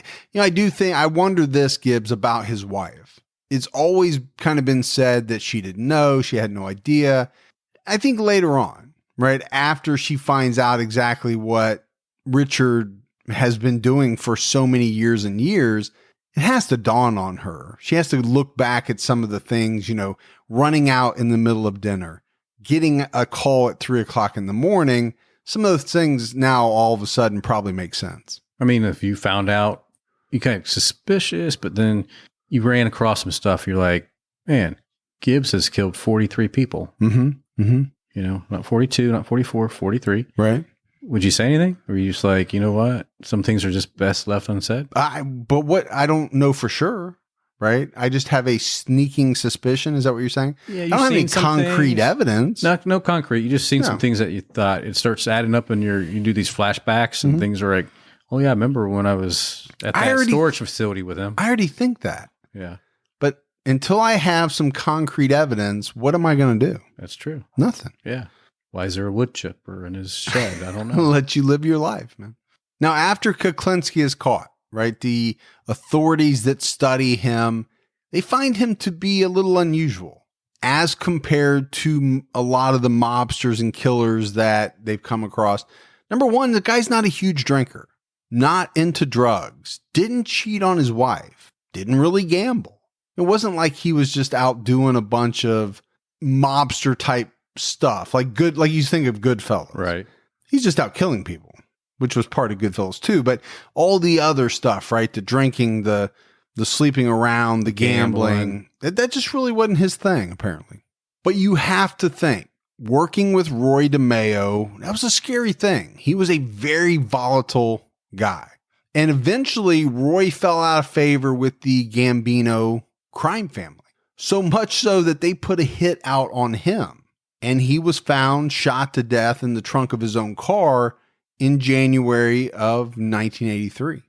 do think, I wonder this, Gibbs, about his wife. It's always kind of been said that she didn't know, she had no idea. I think later on, right, after she finds out exactly what Richard has been doing for so many years and years, it has to dawn on her. She has to look back at some of the things, running out in the middle of dinner, getting a call at 3 o'clock in the morning. Some of those things now all of a sudden probably make sense. I mean, if you found out, you kind of suspicious, but then you ran across some stuff, you're like, man, Gibbs has killed 43 people. Mm-hmm. Mm-hmm. Not 42, not 44, 43. Right. Would you say anything? Or were you just like, you know what? Some things are just best left unsaid? But what I don't know for sure. right? I just have a sneaking suspicion. Is that what you're saying? Yeah, I don't have any concrete evidence. No concrete. You just seen some No. things that you thought it starts adding up, and you do these flashbacks, and things are like, oh yeah, I remember when I was at that storage facility with him. I already think that. Yeah, But until I have some concrete evidence, what am I going to do? that's true. Nothing. Yeah. Why is there a wood chipper in his shed? I don't I'll know. let you live your life, man. Now, after Kuklinski is caught, right, the authorities that study him, they find him to be a little unusual as compared to a lot of the mobsters and killers that they've come across. Number one, the guy's not a huge drinker, not into drugs, didn't cheat on his wife, didn't really gamble. It wasn't like he was just out doing a bunch of mobster type stuff, like you think of Goodfellas. Right. He's just out killing people, which was part of Goodfellas too. But all the other stuff, right? The drinking, the sleeping around, the gambling, that just really wasn't his thing, apparently. But you have to think, working with Roy DeMeo, that was a scary thing. He was a very volatile guy. And eventually, Roy fell out of favor with the Gambino crime family. So much so that they put a hit out on him. And he was found shot to death in the trunk of his own car in January of 1983.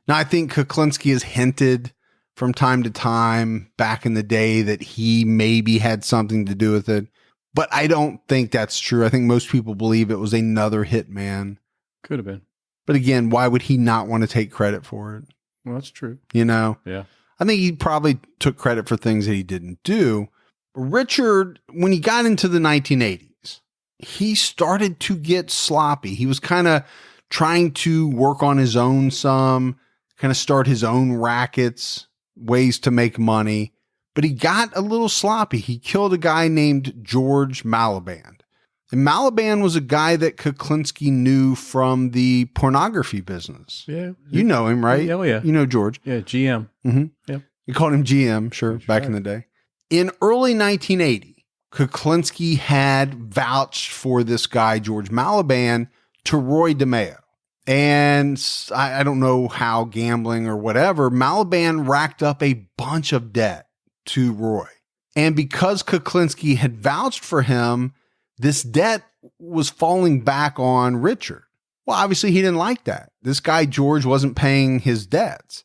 Now, I think Kuklinski has hinted from time to time back in the day that he maybe had something to do with it, but I don't think that's true. I think most people believe it was another hitman. Could have been. But again, why would he not want to take credit for it? Well, that's true. You know? Yeah. I think he probably took credit for things that he didn't do. Richard, when he got into the 1980s, he started to get sloppy. He was kind of trying to work on his own some, kind of start his own rackets, ways to make money, but he got a little sloppy. He killed a guy named George Maliband. And Maliband was a guy that Kuklinski knew from the pornography business. Yeah. You know him, right? Oh, yeah. You know George. Yeah, GM. Mm-hmm. Yep. You called him GM, sure, back in the day. In early 1980, Kuklinski had vouched for this guy, George Maliband, to Roy DeMeo. And I don't know how, gambling or whatever, Maliband racked up a bunch of debt to Roy. And because Kuklinski had vouched for him, this debt was falling back on Richard. Well, obviously he didn't like that. This guy, George, wasn't paying his debts.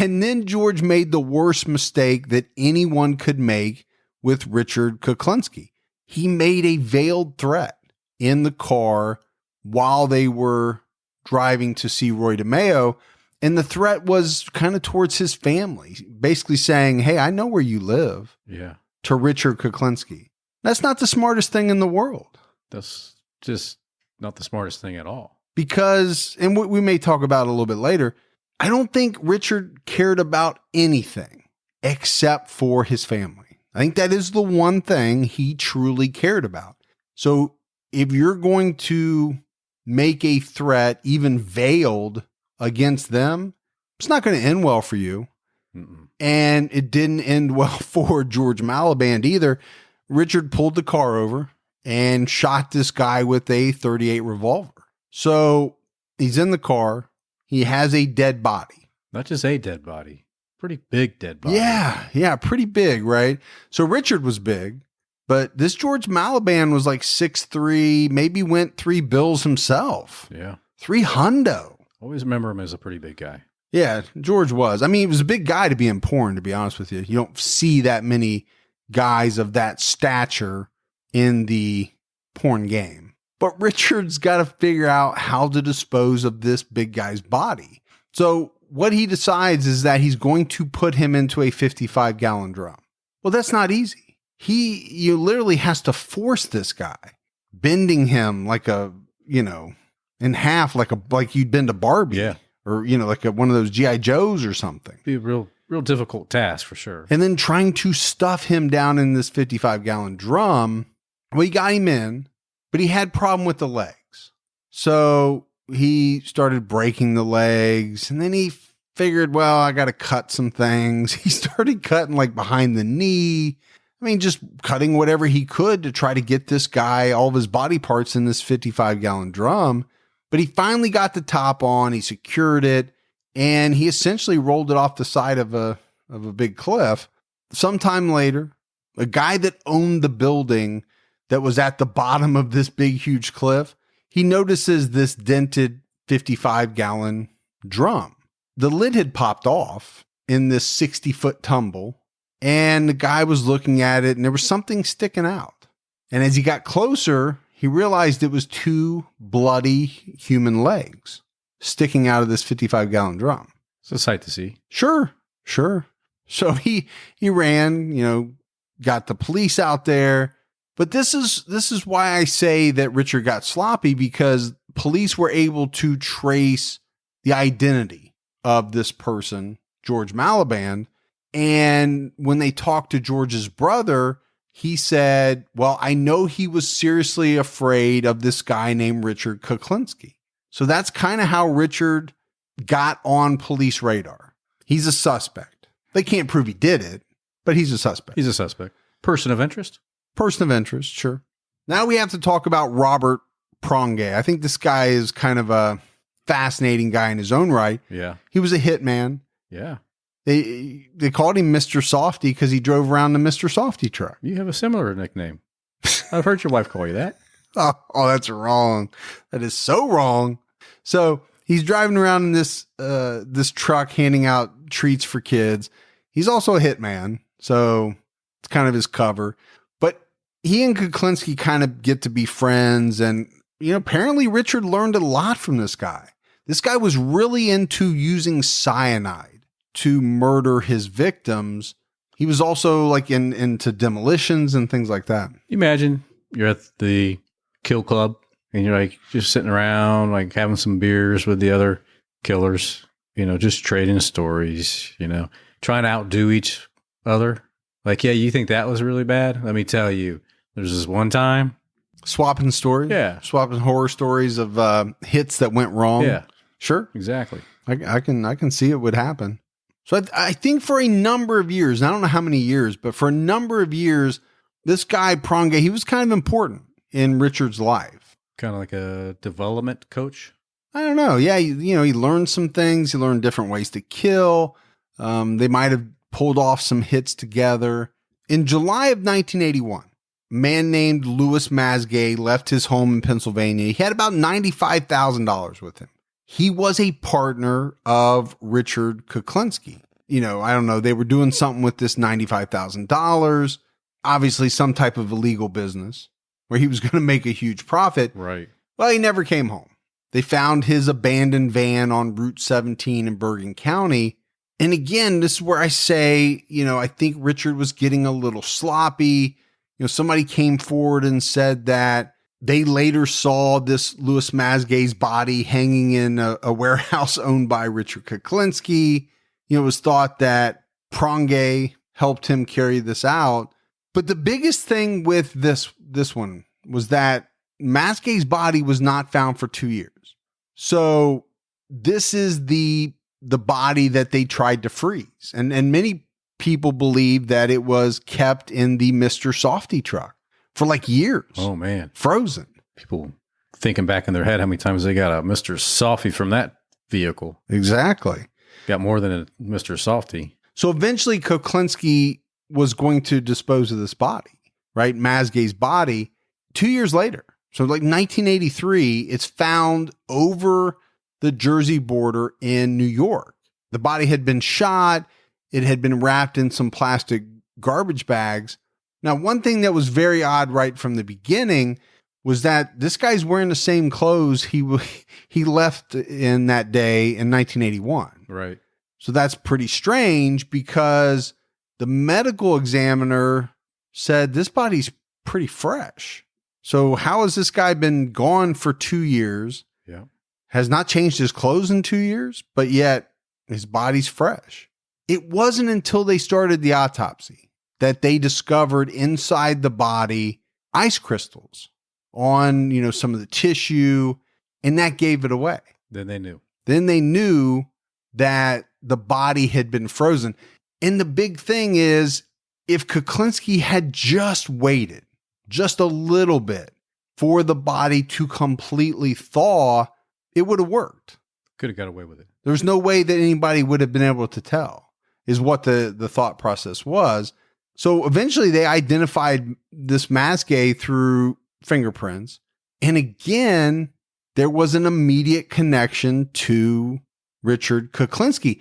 And then George made the worst mistake that anyone could make with Richard Kuklinski. He made a veiled threat in the car while they were driving to see Roy DeMeo. And the threat was kind of towards his family, basically saying, hey, I know where you live. Yeah. To Richard Kuklinski. That's not the smartest thing in the world. That's just not the smartest thing at all. Because, and we may talk about it a little bit later, I don't think Richard cared about anything except for his family. I think that is the one thing he truly cared about. So if you're going to make a threat, even veiled, against them, it's not going to end well for you. Mm-mm. And it didn't end well for George Maliband either. Richard pulled the car over and shot this guy with a .38 revolver. So he's in the car. He has a dead body. Not just a dead body. Pretty big dead body. Yeah, pretty big, right? So Richard was big, but this George Maliband was like 6'3", maybe went 3 bills himself. Yeah. 3 hundo. Always remember him as a pretty big guy. Yeah, George was. I mean, he was a big guy to be in porn, to be honest with you. You don't see that many guys of that stature in the porn game. But Richard's got to figure out how to dispose of this big guy's body. So what he decides is that he's going to put him into a 55-gallon drum. Well, that's not easy. You literally has to force this guy, bending him like in half, like you'd bend a Barbie. Yeah. Or, like one of those G.I. Joes or something. Be a real difficult task for sure. And then trying to stuff him down in this 55-gallon drum. Well, he got him in, but he had problem with the legs. So he started breaking the legs, and then he figured, well, I got to cut some things. He started cutting like behind the knee. I mean, just cutting whatever he could to try to get this guy, all of his body parts in this 55-gallon drum. But he finally got the top on, he secured it, and he essentially rolled it off the side of a of a big cliff. Sometime later, a guy that owned the building that was at the bottom of this big, huge cliff, he notices this dented 55-gallon drum. The lid had popped off in this 60-foot tumble, and the guy was looking at it, and there was something sticking out. And as he got closer, he realized it was 2 bloody human legs sticking out of this 55-gallon drum. It's a sight to see. Sure. So he ran, got the police out there. But this is why I say that Richard got sloppy, because police were able to trace the identity of this person, George Maliband. And when they talked to George's brother, he said, well, I know he was seriously afraid of this guy named Richard Kuklinski. So that's kind of how Richard got on police radar. He's a suspect. They can't prove he did it, but he's a suspect. He's a suspect. Person of interest? Person of interest, sure. Now we have to talk about Robert Prongay. I think this guy is kind of a fascinating guy in his own right. Yeah. He was a hitman. Yeah. They called him Mr. Softy because he drove around the Mr. Softy truck. You have a similar nickname. I've heard your wife call you that. Oh, that's wrong. That is so wrong. So he's driving around in this truck handing out treats for kids. He's also a hitman, so it's kind of his cover. But he and Kuklinski kind of get to be friends, and apparently Richard learned a lot from this guy. This guy was really into using cyanide to murder his victims. He was also into demolitions and things like that. Imagine you're at the kill club and you're just sitting around, having some beers with the other killers, just trading stories, trying to outdo each other. Yeah, you think that was really bad? Let me tell you, there's this one time. Swapping stories? Yeah. Swapping horror stories of hits that went wrong? Yeah. Sure. Exactly. I can see it would happen. So I think for a number of years, and I don't know how many years, but for a number of years, this guy Prongay, he was kind of important in Richard's life. Kind of like a development coach? I don't know. Yeah, he learned some things. He learned different ways to kill. They might have pulled off some hits together. In July of 1981, a man named Louis Masgay left his home in Pennsylvania. He had about $95,000 with him. He was a partner of Richard Kuklinski. I don't know. They were doing something with this $95,000, obviously some type of illegal business where he was going to make a huge profit. Right. Well, he never came home. They found his abandoned van on Route 17 in Bergen County. And again, this is where I say, I think Richard was getting a little sloppy. Somebody came forward and said that they later saw this Louis Masgay's body hanging in a warehouse owned by Richard Kuklinski. It was thought that Prongay helped him carry this out. But the biggest thing with this one was that Masgay's body was not found for 2 years. So this is the body that they tried to freeze. And many people believe that it was kept in the Mr. Softy truck for years. Oh, man. Frozen. People thinking back in their head how many times they got a Mr. Softy from that vehicle. Exactly. Got more than a Mr. Softy. So eventually Kuklinski was going to dispose of this body, right? Masgay's body 2 years later. So 1983, it's found over the Jersey border in New York. The body had been shot. It had been wrapped in some plastic garbage bags. Now, one thing that was very odd right from the beginning was that this guy's wearing the same clothes he left in that day in 1981. Right. So that's pretty strange because the medical examiner said this body's pretty fresh. So how has this guy been gone for 2 years? Yeah. Has not changed his clothes in 2 years, but yet his body's fresh. It wasn't until they started the autopsy that they discovered inside the body ice crystals on, some of the tissue, and that gave it away. Then they knew. Then they knew that the body had been frozen. And the big thing is, if Kuklinski had just waited just a little bit for the body to completely thaw, it would have worked. Could have got away with it. There's no way that anybody would have been able to tell. is what the thought process was. So eventually they identified this Mazgay through fingerprints. And again, there was an immediate connection to Richard Kuklinski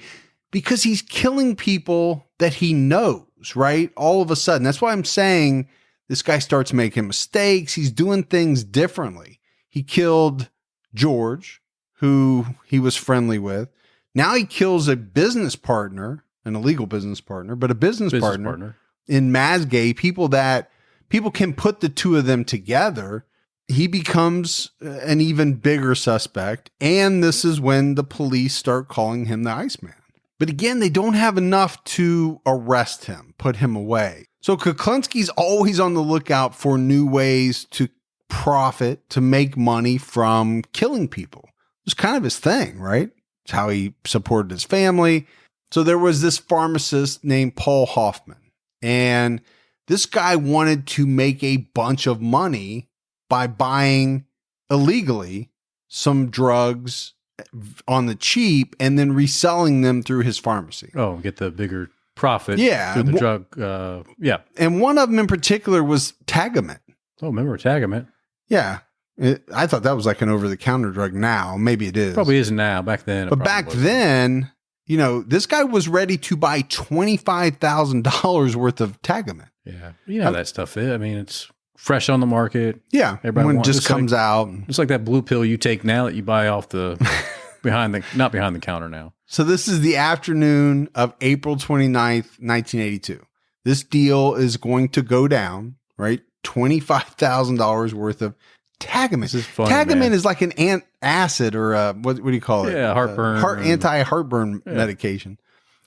because he's killing people that he knows, right? All of a sudden. That's why I'm saying this guy starts making mistakes. He's doing things differently. He killed George, who he was friendly with. Now he kills a business partner, an illegal business partner, but a business partner in Mazgay, people can put the two of them together. He becomes an even bigger suspect. And this is when the police start calling him the Iceman. But again, they don't have enough to arrest him, put him away. So Kuklinski's always on the lookout for new ways to profit, to make money from killing people. It's kind of his thing, right? It's how he supported his family. So there was this pharmacist named Paul Hoffman. And this guy wanted to make a bunch of money by buying illegally some drugs on the cheap and then reselling them through his pharmacy. Oh, get the bigger profit Yeah. through the drug. Yeah. And one of them in particular was Tagamet. Oh, remember Tagamet? Yeah. I thought that was like an over-the-counter drug now. Maybe it is. Probably is now. Back then. But back then, you know, this guy was ready to buy $25,000 worth of Tagamet. Yeah. You know how that stuff is. I mean, it's fresh on the market. Yeah. Everybody when it wants- just it's comes out. It's like that blue pill you take now that you buy off the not behind the counter now. So this is the afternoon of April 29th, 1982. This deal is going to go down, right? $25,000 worth of Tagamet. This is funny, Tagamet man. is like an acid or a, what do you call it? Yeah, heartburn. Anti-heartburn medication.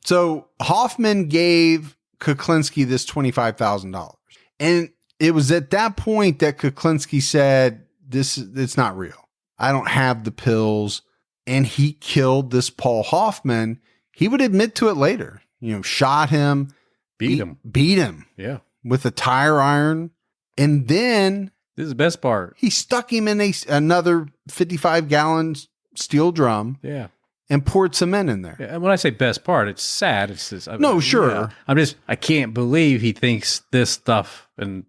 So Hoffman gave Kuklinski this $25,000. And it was at that point that Kuklinski said, it's not real. I don't have the pills. And he killed this Paul Hoffman. He would admit to it later, you know, shot him, beat him Yeah. with a tire iron. And then This is the best part. he stuck him in another 55-gallon steel drum Yeah. and poured cement in there. Yeah. And when I say best part, it's sad. It's just, No, sure. I can't believe he thinks this stuff and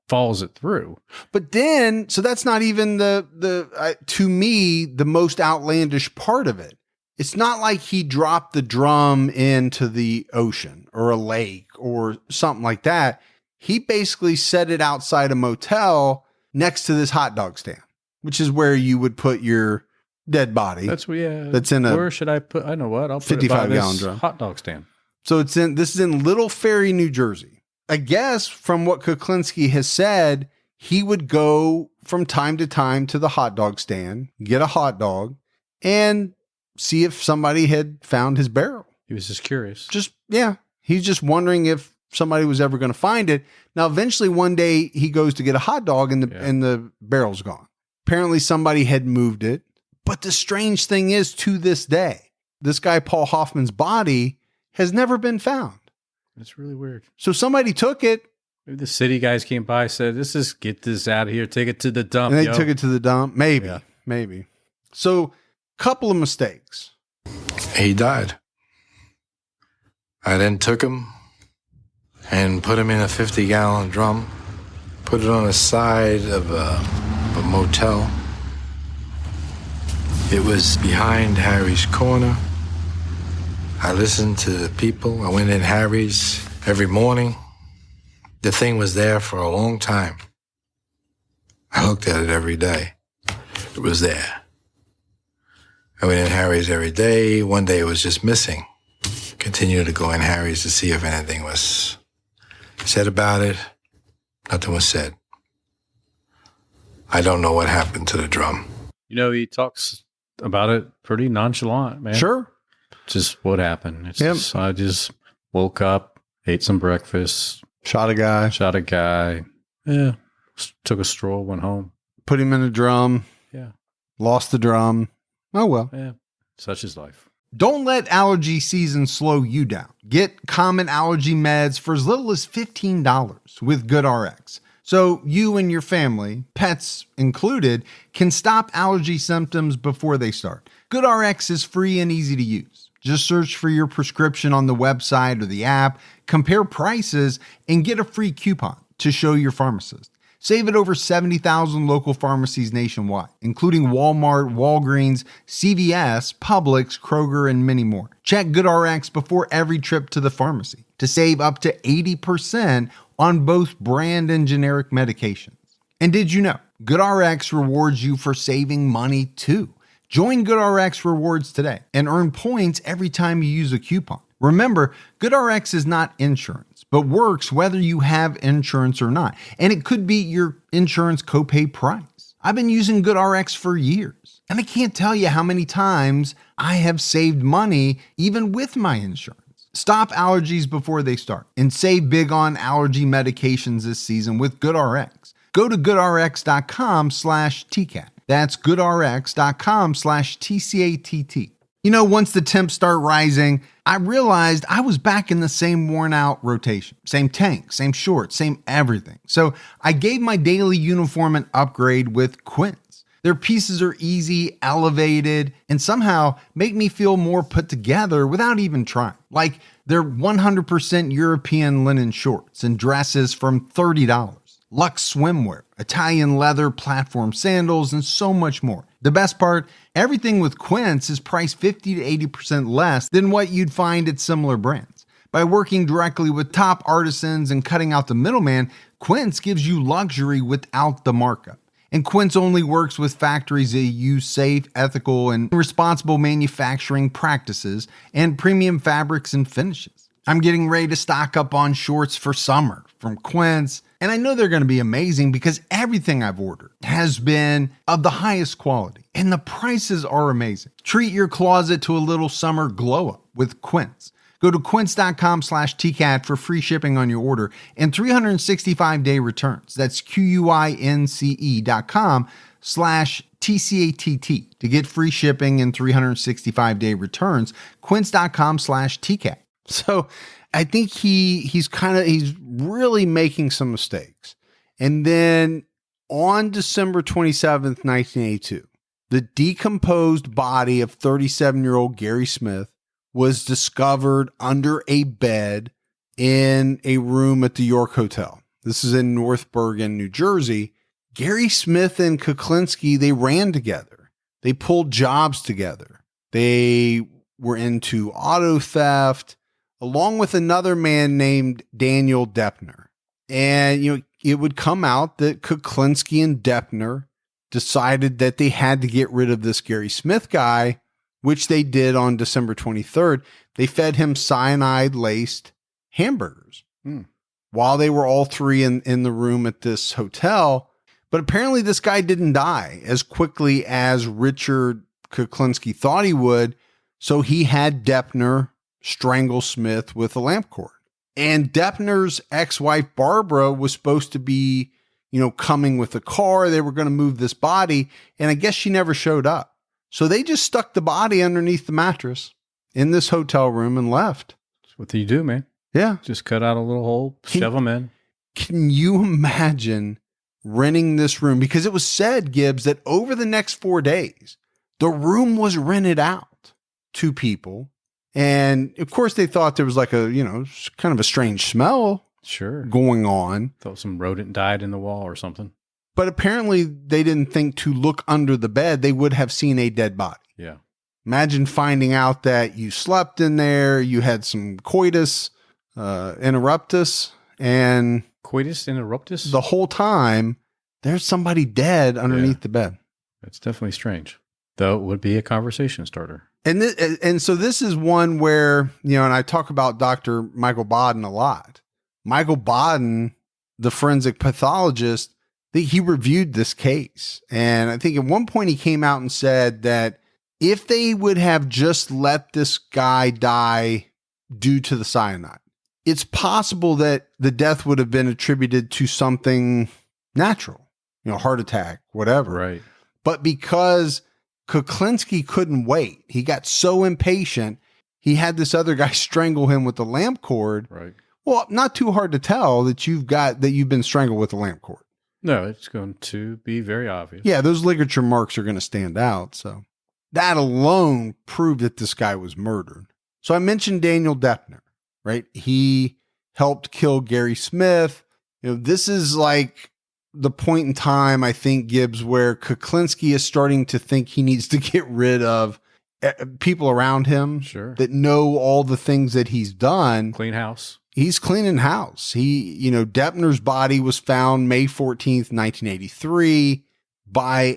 follows it through. But then, so that's not even to me, the most outlandish part of it. It's not like he dropped the drum into the ocean or a lake or something like that. He basically set it outside a motel next to this hot dog stand, which is where you would put your dead body. That's That's in a where should I put? I know what. I'll put it by 55-gallon this drum. hot dog stand. So this is in Little Ferry, New Jersey. I guess from what Kuklinski has said, he would go from time to time to the hot dog stand, get a hot dog, and see if somebody had found his barrel. He was just curious. He's just wondering if somebody was ever going to find it. Now, eventually one day he goes to get a hot dog and the barrel's gone. Apparently somebody had moved it. But the strange thing is, to this day, this guy, Paul Hoffman's body has never been found. It's really weird. So somebody took it. Maybe the city guys came by, said, get this out of here. Take it to the dump. And they took it to the dump. Maybe. Yeah. Maybe. So, couple of mistakes. He died. I then took him and put him in a 50-gallon drum, put it on the side of a motel. It was behind Harry's corner. I listened to the people. I went in Harry's every morning. The thing was there for a long time. I looked at it every day. It was there. I went in Harry's every day. One day it was just missing. Continued to go in Harry's to see if anything was said about it. Nothing was said. I don't know what happened to the drum. You know, he talks about it pretty nonchalant, man. Sure. Just what happened. It's Yep. just, I just woke up, ate some breakfast, Shot a guy, shot a guy. Yeah. Took a stroll, went home. put him in a drum, Yeah. lost the drum. Oh, well. Yeah. Such is life. Don't let allergy season slow you down. Get common allergy meds for as little as $15 with GoodRx. So you and your family, pets included, can stop allergy symptoms before they start. GoodRx is free and easy to use. Just search for your prescription on the website or the app, compare prices, and get a free coupon to show your pharmacist. Save at over 70,000 local pharmacies nationwide, including Walmart, Walgreens, CVS, Publix, Kroger, and many more. Check GoodRx before every trip to the pharmacy to save up to 80% on both brand and generic medications. And did you know GoodRx rewards you for saving money too? Join GoodRx Rewards today and earn points every time you use a coupon. Remember, GoodRx is not insurance, but works whether you have insurance or not. And it could be your insurance copay price. I've been using GoodRx for years, and I can't tell you how many times I have saved money even with my insurance. Stop allergies before they start and save big on allergy medications this season with GoodRx. Go to goodrx.com/TCAT. That's goodrx.com/TCATT. You know, once the temps start rising, I realized I was back in the same worn out rotation. Same tank, same shorts, same everything. So I gave my daily uniform an upgrade with Quince. Their pieces are easy, elevated, and somehow make me feel more put together without even trying. Like their 100% European linen shorts and dresses from $30. Luxe swimwear, Italian leather platform sandals, and so much more. The best part, everything with Quince is priced 50 to 80% less than what you'd find at similar brands. By working directly with top artisans and cutting out the middleman, Quince gives you luxury without the markup. And Quince only works with factories that use safe, ethical, and responsible manufacturing practices and premium fabrics and finishes. I'm getting ready to stock up on shorts for summer from Quince, and I know they're going to be amazing because everything I've ordered has been of the highest quality, and the prices are amazing. Treat your closet to a little summer glow up with Quince. Go to quince.com/TCAT for free shipping on your order and 365-day returns. That's QUINCE.com/TCATT to get free shipping and 365-day returns. Quince.com/TCAT. So I think he's really making some mistakes. And then on December 27th, 1982, the decomposed body of 37-year-old Gary Smith was discovered under a bed in a room at the York Hotel. This is in North Bergen, New Jersey. Gary Smith and Kuklinski, they ran together. They pulled jobs together. They were into auto theft, along with another man named Daniel Deppner. And, it would come out that Kuklinski and Deppner decided that they had to get rid of this Gary Smith guy, which they did on December 23rd. They fed him cyanide-laced hamburgers while they were all three in the room at this hotel. But apparently this guy didn't die as quickly as Richard Kuklinski thought he would. So he had Deppner strangle Smith with a lamp cord. And Deppner's ex-wife, Barbara, was supposed to be, coming with a car. They were going to move this body. And I guess she never showed up. So they just stuck the body underneath the mattress in this hotel room and left. That's what you do, man. Yeah. Just cut out a little hole, shove them in. Can you imagine renting this room? Because it was said, Gibbs, that over the next 4 days, the room was rented out to people. And of course, they thought there was like a, kind of a strange smell going on. Thought some rodent died in the wall or something. But apparently, they didn't think to look under the bed. They would have seen a dead body. Yeah. Imagine finding out that you slept in there, you had some coitus interruptus, and coitus interruptus? The whole time, there's somebody dead underneath the bed. That's definitely strange. Though it would be a conversation starter. And so this is one where, and I talk about Dr. Michael Baden a lot. Michael Baden, the forensic pathologist, he reviewed this case. And I think at one point he came out and said that if they would have just let this guy die due to the cyanide, it's possible that the death would have been attributed to something natural, heart attack, whatever. Right. But because Kuklinski couldn't wait, he got so impatient, he had this other guy strangle him with the lamp cord. Right. Well, not too hard to tell that you've been strangled with a lamp cord. No, it's going to be very obvious. Yeah, those ligature marks are going to stand out. So that alone proved that this guy was murdered. So I mentioned Daniel Deppner, right? He helped kill Gary Smith. This is like the point in time, I think, Gibbs, where Kuklinski is starting to think he needs to get rid of people around him that know all the things that he's done. Clean house. He's cleaning house. Deppner's body was found May 14th, 1983 by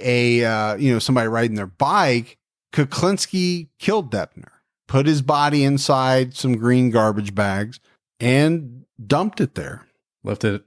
somebody riding their bike. Kuklinski killed Deppner, put his body inside some green garbage bags and dumped it there. Left it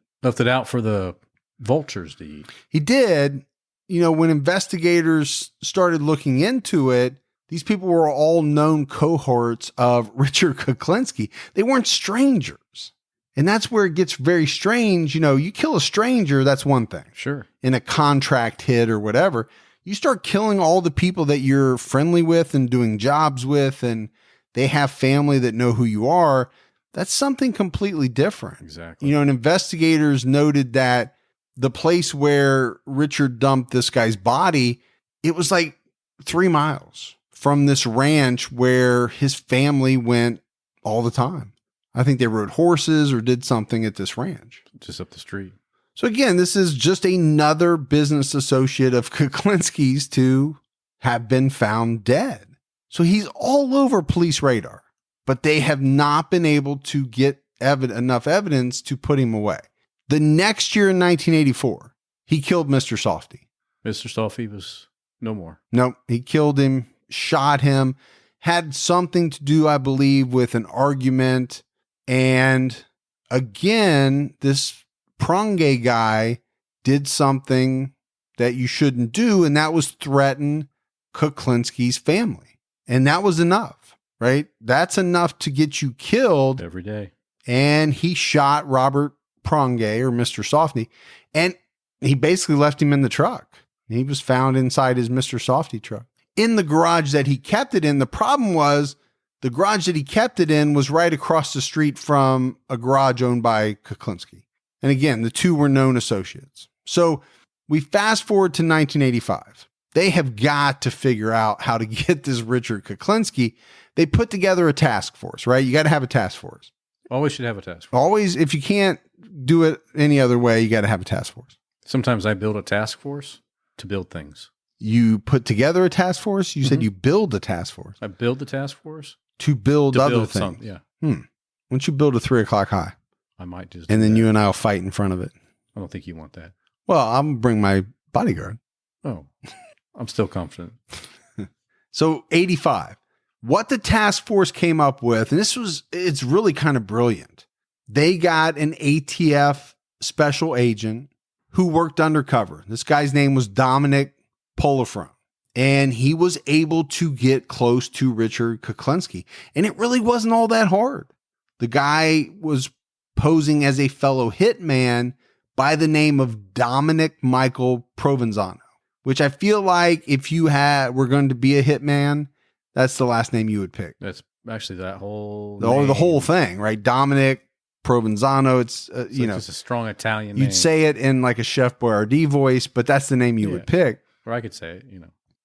out for the vultures to eat. He did. When investigators started looking into it, these people were all known cohorts of Richard Kuklinski. They weren't strangers. And that's where it gets very strange. You kill a stranger, that's one thing. Sure. In a contract hit or whatever. You start killing all the people that you're friendly with and doing jobs with, and they have family that know who you are. That's something completely different. Exactly. And investigators noted that the place where Richard dumped this guy's body, it was like 3 miles from this ranch where his family went all the time. I think they rode horses or did something at this ranch. Just up the street. So again, this is just another business associate of Kuklinski's to have been found dead. So he's all over police radar, but they have not been able to get enough evidence to put him away. The next year in 1984, he killed Mr. Softy. Mr. Softy was no more. Nope. He killed him, shot him, had something to do, I believe, with an argument. And again, this Prange guy did something that you shouldn't do, and that was threaten Kuklinski's family. And that was enough, right? That's enough to get you killed. Every day. And he shot Robert Prange, or Mr. Softy, and he basically left him in the truck. He was found inside his Mr. Softy truck. In the garage that he kept it in, the problem was the garage that he kept it in was right across the street from a garage owned by Kuklinski. And again, the two were known associates. So we fast forward to 1985. They have got to figure out how to get this Richard Kuklinski. They put together a task force, right? You got to have a task force. Always should have a task force. Always, if you can't do it any other way, you got to have a task force. Sometimes I build a task force to build things. You put together a task force? You said you build a task force. I build the task force to build other things. Yeah. Why don't you build a 3 o'clock high? I might just. And then you and I will fight in front of it. I don't think you want that. Well, I'm going to bring my bodyguard. Oh, I'm still confident. So 85, what the task force came up with, and it's really kind of brilliant. They got an ATF special agent who worked undercover. This guy's name was Dominic Polifrone, and he was able to get close to Richard Kuklinski. And it really wasn't all that hard. The guy was posing as a fellow hitman by the name of Dominic Michael Provenzano, which I feel like if you were going to be a hitman, that's the last name you would pick. That's actually that whole the whole thing, right? Dominic Provenzano. It's just a strong Italian name. You'd say it in like a Chef Boyardee voice, but that's the name you would pick. Or I could say it,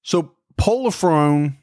So Polifrone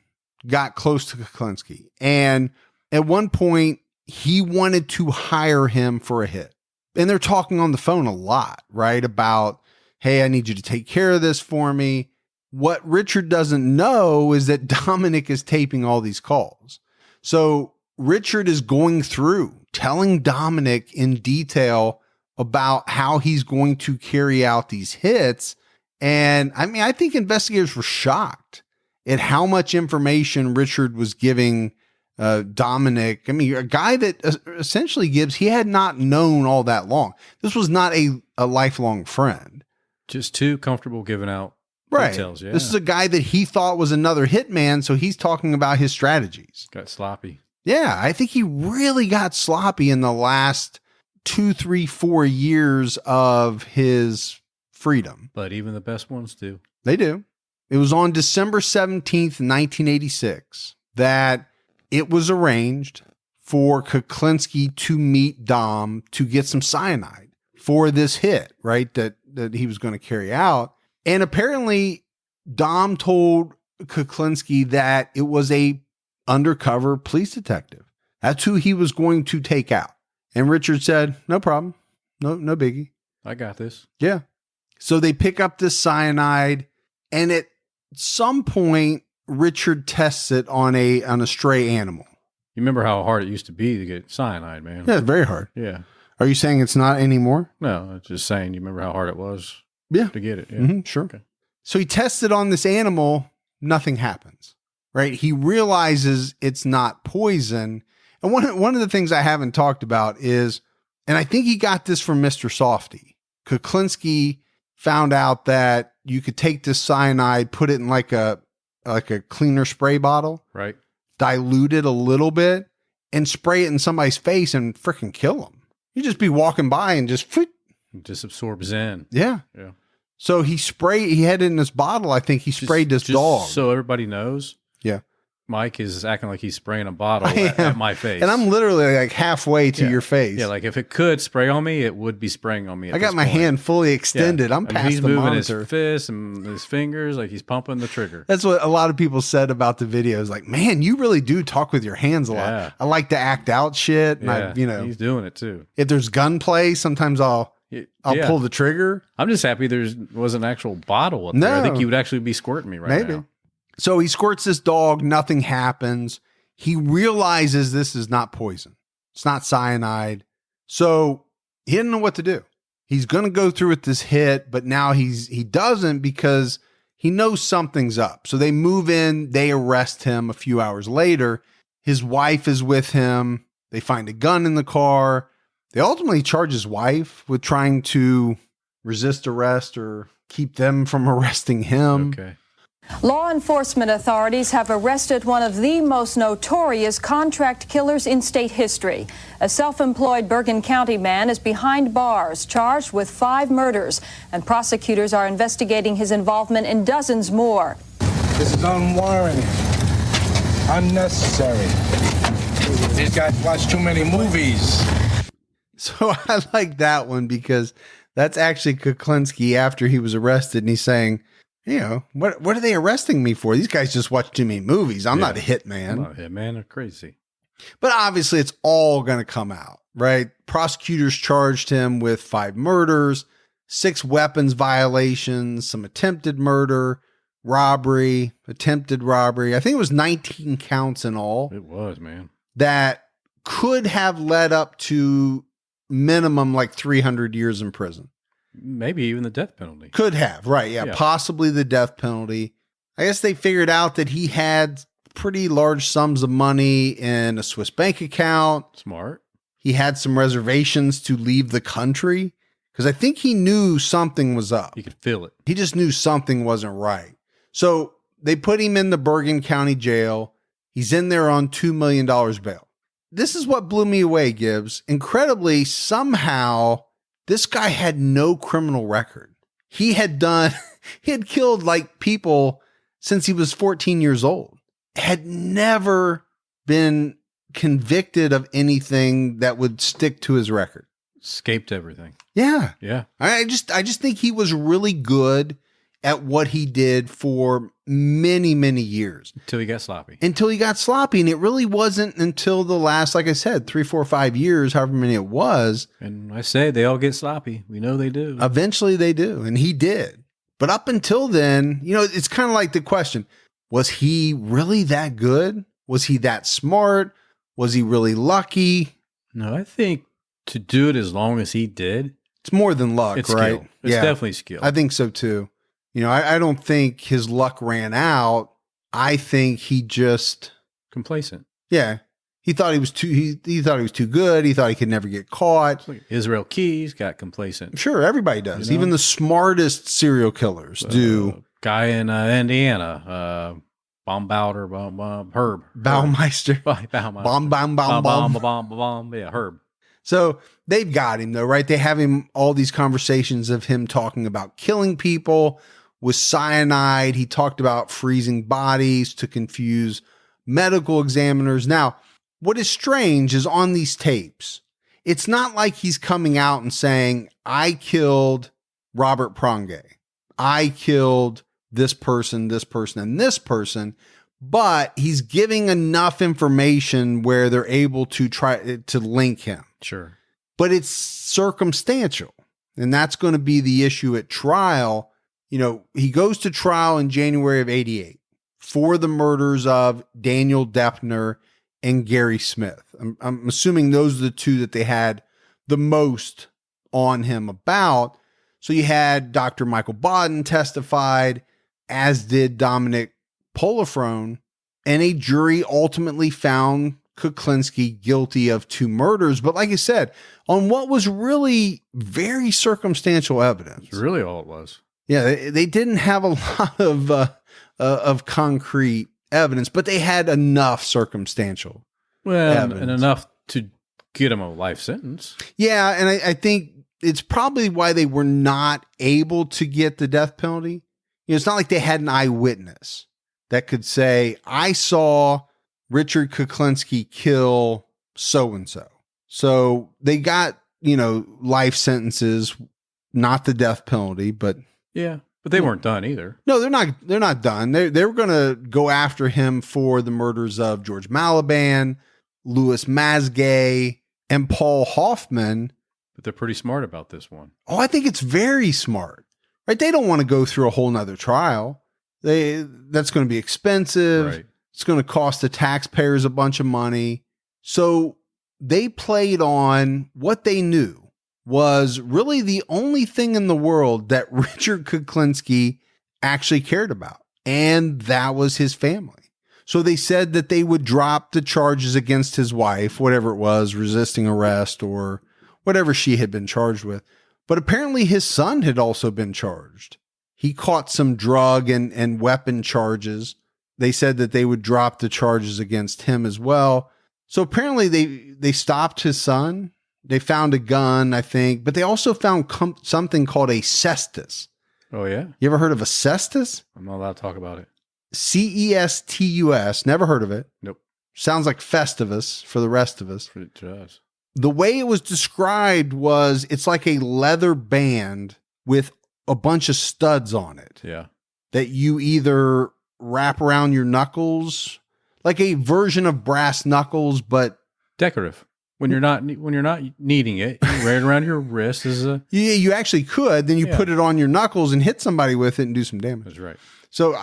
got close to Kuklinski, and at one point he wanted to hire him for a hit. And they're talking on the phone a lot, right? About, hey, I need you to take care of this for me. What Richard doesn't know is that Dominic is taping all these calls. So Richard is going through telling Dominic in detail about how he's going to carry out these hits. And I mean, I think investigators were shocked at how much information Richard was giving Dominic. I mean, a guy that essentially Gibbs, he had not known all that long. This was not a lifelong friend. Just too comfortable giving out details. Yeah. This is a guy that he thought was another hitman, so he's talking about his strategies. Got sloppy. Yeah, I think he really got sloppy in the last 2, 3, 4 years of his freedom. But even the best ones do. They do. It was on December 17th, 1986, that it was arranged for Kuklinski to meet Dom to get some cyanide for this hit, right, that he was going to carry out. And apparently Dom told Kuklinski that it was a undercover police detective. That's who he was going to take out. And Richard said, no problem. No biggie. I got this. Yeah. So they pick up this cyanide, and at some point, Richard tests it on a stray animal. You remember how hard it used to be to get cyanide, man? Yeah, it's very hard. Yeah. Are you saying it's not anymore? No, I'm just saying, you remember how hard it was Yeah. to get it? Yeah. Mm-hmm, sure. Okay. So he tests it on this animal. Nothing happens, right? He realizes it's not poison. And one of the things I haven't talked about is, and I think he got this from Mr. Softy. Kuklinski found out that you could take this cyanide, put it in like a cleaner spray bottle, Right. dilute it a little bit, and spray it in somebody's face and freaking kill them. You just be walking by and just, It just absorbs in. yeah. Yeah. So he had it in this bottle. I think he sprayed this dog. So everybody knows. Yeah. Mike is acting like he's spraying a bottle I at am. my face. And I'm literally like halfway to Yeah. your face. Yeah, like if it could spray on me, it would be spraying on me. At I got this my point. hand fully extended. Yeah. I'm I mean, past he's the moving monitor. his fists and his fingers like he's pumping the trigger. That's what a lot of people said about the videos. Like, man, you really do talk with your hands a lot. Yeah. I like to act out shit. And Yeah, he's doing it too. if there's gunplay, sometimes I'll Yeah. pull the trigger. I'm just happy there was an actual bottle up there. I think No. he would actually be squirting me right Maybe. now. So he squirts this dog. Nothing happens. He realizes this is not poison. It's not cyanide. So he didn't know what to do. He's going to go through with this hit, but now he doesn't because he knows something's up. So they move in. They arrest him a few hours later. His wife is with him. They find a gun in the car. They ultimately charge his wife with trying to resist arrest or keep them from arresting him. Okay. Law enforcement authorities have arrested one of the most notorious contract killers in state history. A self-employed Bergen County man is behind bars, charged with 5 murders, and prosecutors are investigating his involvement in dozens more. This is unwarranted, unnecessary. These guys watch too many movies. So I like that one because that's actually Kuklinski after he was arrested, and he's saying, you know, what are they arresting me for? These guys just watch too many movies. I'm not a hitman. I'm not a hitman. They're crazy. But obviously it's all going to come out, right? Prosecutors charged him with 5 murders, 6 weapons violations, some attempted murder, robbery, attempted robbery. I think it was 19 counts in all It was, man. that could have led up to minimum like 300 years in prison. Maybe even the death penalty. Could have, right. Yeah, Yeah. possibly the death penalty. I guess they figured out that he had pretty large sums of money in a Swiss bank account. Smart. He had some reservations to leave the country because I think he knew something was up. You could feel it. He just knew something wasn't right. So they put him in the Bergen County jail. He's in there on $2 million bail. This is what blew me away, Gibbs. Incredibly, somehow, this guy had no criminal record. He had killed like people since he was 14 years old. Had never been convicted of anything that would stick to his record. Escaped everything. Yeah. Yeah. I just think he was really good at what he did for many, many years. Until he got sloppy. Until he got sloppy. And it really wasn't until the last, like I said, 3, 4, 5 years, however many it was. And I say they all get sloppy. We know they do. Eventually they do. And he did. But up until then, you know, it's kind of like the question, was he really that good? Was he that smart? Was he really lucky? No, I think to do it as long as he did, It's more than luck, it's right? skill. It's definitely skill. I think so too. You know, I don't think his luck ran out. I think he just, Complacent. yeah, he thought he was too. He thought he was too good. He thought he could never get caught. Like Israel Keys got complacent. Sure, everybody does. You know? Even the smartest serial killers do. Guy in Indiana, Bombowder, Herb. Baumeister. Baumeister. Bomb. Yeah, Herb. So they've got him though, right? They have him all these conversations of him talking about killing people with cyanide. He talked about freezing bodies to confuse medical examiners. Now, what is strange is on these tapes, it's not like he's coming out and saying, I killed Robert Pronge. I killed this person, and this person. but he's giving enough information where they're able to try to link him. Sure. But it's circumstantial. And that's going to be the issue at trial. You know, he goes to trial in January of 88 for the murders of Daniel Deppner and Gary Smith. I'm assuming those are the two that they had the most on him about. So you had Dr. Michael Bodden testified, as did Dominic Polifrone, and a jury ultimately found Kuklinski guilty of 2 murders. But like I said, on what was really very circumstantial evidence. That's really all it was. Yeah, they didn't have a lot of concrete evidence, but they had enough circumstantial evidence. And enough to get him a life sentence. Yeah, and I think it's probably why they were not able to get the death penalty. You know, it's not like they had an eyewitness that could say, I saw Richard Kuklinski kill so-and-so. So they got, you know, life sentences, not the death penalty, but yeah, but they weren't done either. No, they're not done. They were going to go after him for the murders of George Malaban, Louis Masgay, and Paul Hoffman. But they're pretty smart about this one. Oh, I think it's very smart. Right? They don't want to go through a whole nother trial. That's going to be expensive. Right. It's going to cost the taxpayers a bunch of money. So they played on what they knew was really the only thing in the world that Richard Kuklinski actually cared about, and that was his family. So they said that they would drop the charges against his wife, whatever it was, resisting arrest or whatever she had been charged with. But apparently his son had also been charged. He caught some drug and weapon charges. They said that they would drop the charges against him as well. So apparently they stopped his son. They found a gun, I think, but they also found something called a cestus. Oh, yeah? You ever heard of a cestus? I'm not allowed to talk about it. Cestus. Never heard of it. Nope. Sounds like Festivus for the rest of us. It does. The way it was described was it's like a leather band with a bunch of studs on it. Yeah. That you either wrap around your knuckles, like a version of brass knuckles, but decorative. When you're not needing it, you wear it around your wrist as a. Yeah, you actually could. Then you put it on your knuckles and hit somebody with it and do some damage. That's right. So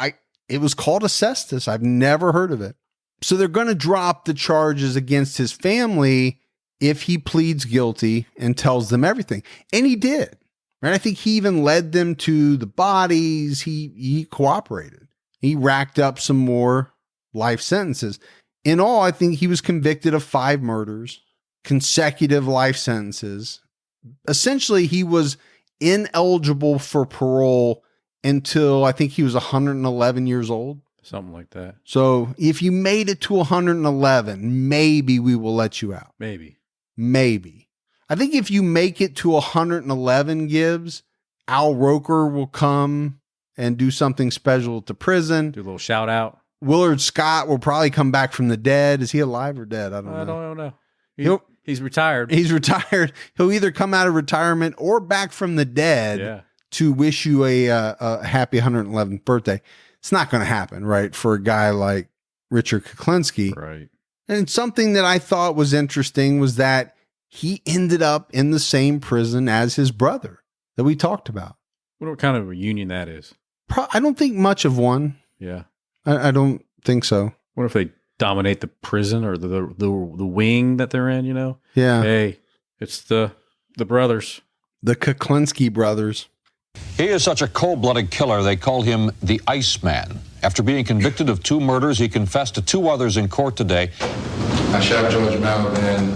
it was called a cestus. I've never heard of it. So they're going to drop the charges against his family if he pleads guilty and tells them everything, and he did. Right? I think he even led them to the bodies. He cooperated. He racked up some more life sentences. In all, I think he was convicted of 5 murders. Consecutive life sentences. Essentially, he was ineligible for parole until I think he was 111 years old. Something like that. So if you made it to 111, maybe we will let you out. Maybe. I think if you make it to 111, Gibbs, Al Roker will come and do something special at the prison. Do a little shout out. Willard Scott will probably come back from the dead. Is he alive or dead? I don't know. He's retired. He's retired. He'll either come out of retirement or back from the dead to wish you a happy 111th birthday. It's not going to happen, right? For a guy like Richard Kuklinski. Right. And something that I thought was interesting was that he ended up in the same prison as his brother that we talked about. What kind of reunion that is? I don't think much of one. Yeah. I don't think so. What if they dominate the prison or the wing that they're in, you know? Yeah. Hey, it's the brothers. The Kuklinski brothers. He is such a cold-blooded killer, they call him the Iceman. After being convicted of 2 murders, he confessed to 2 others in court today. I shot George Malaban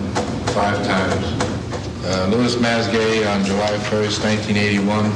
5 times. Louis Masgay on July 1st, 1981.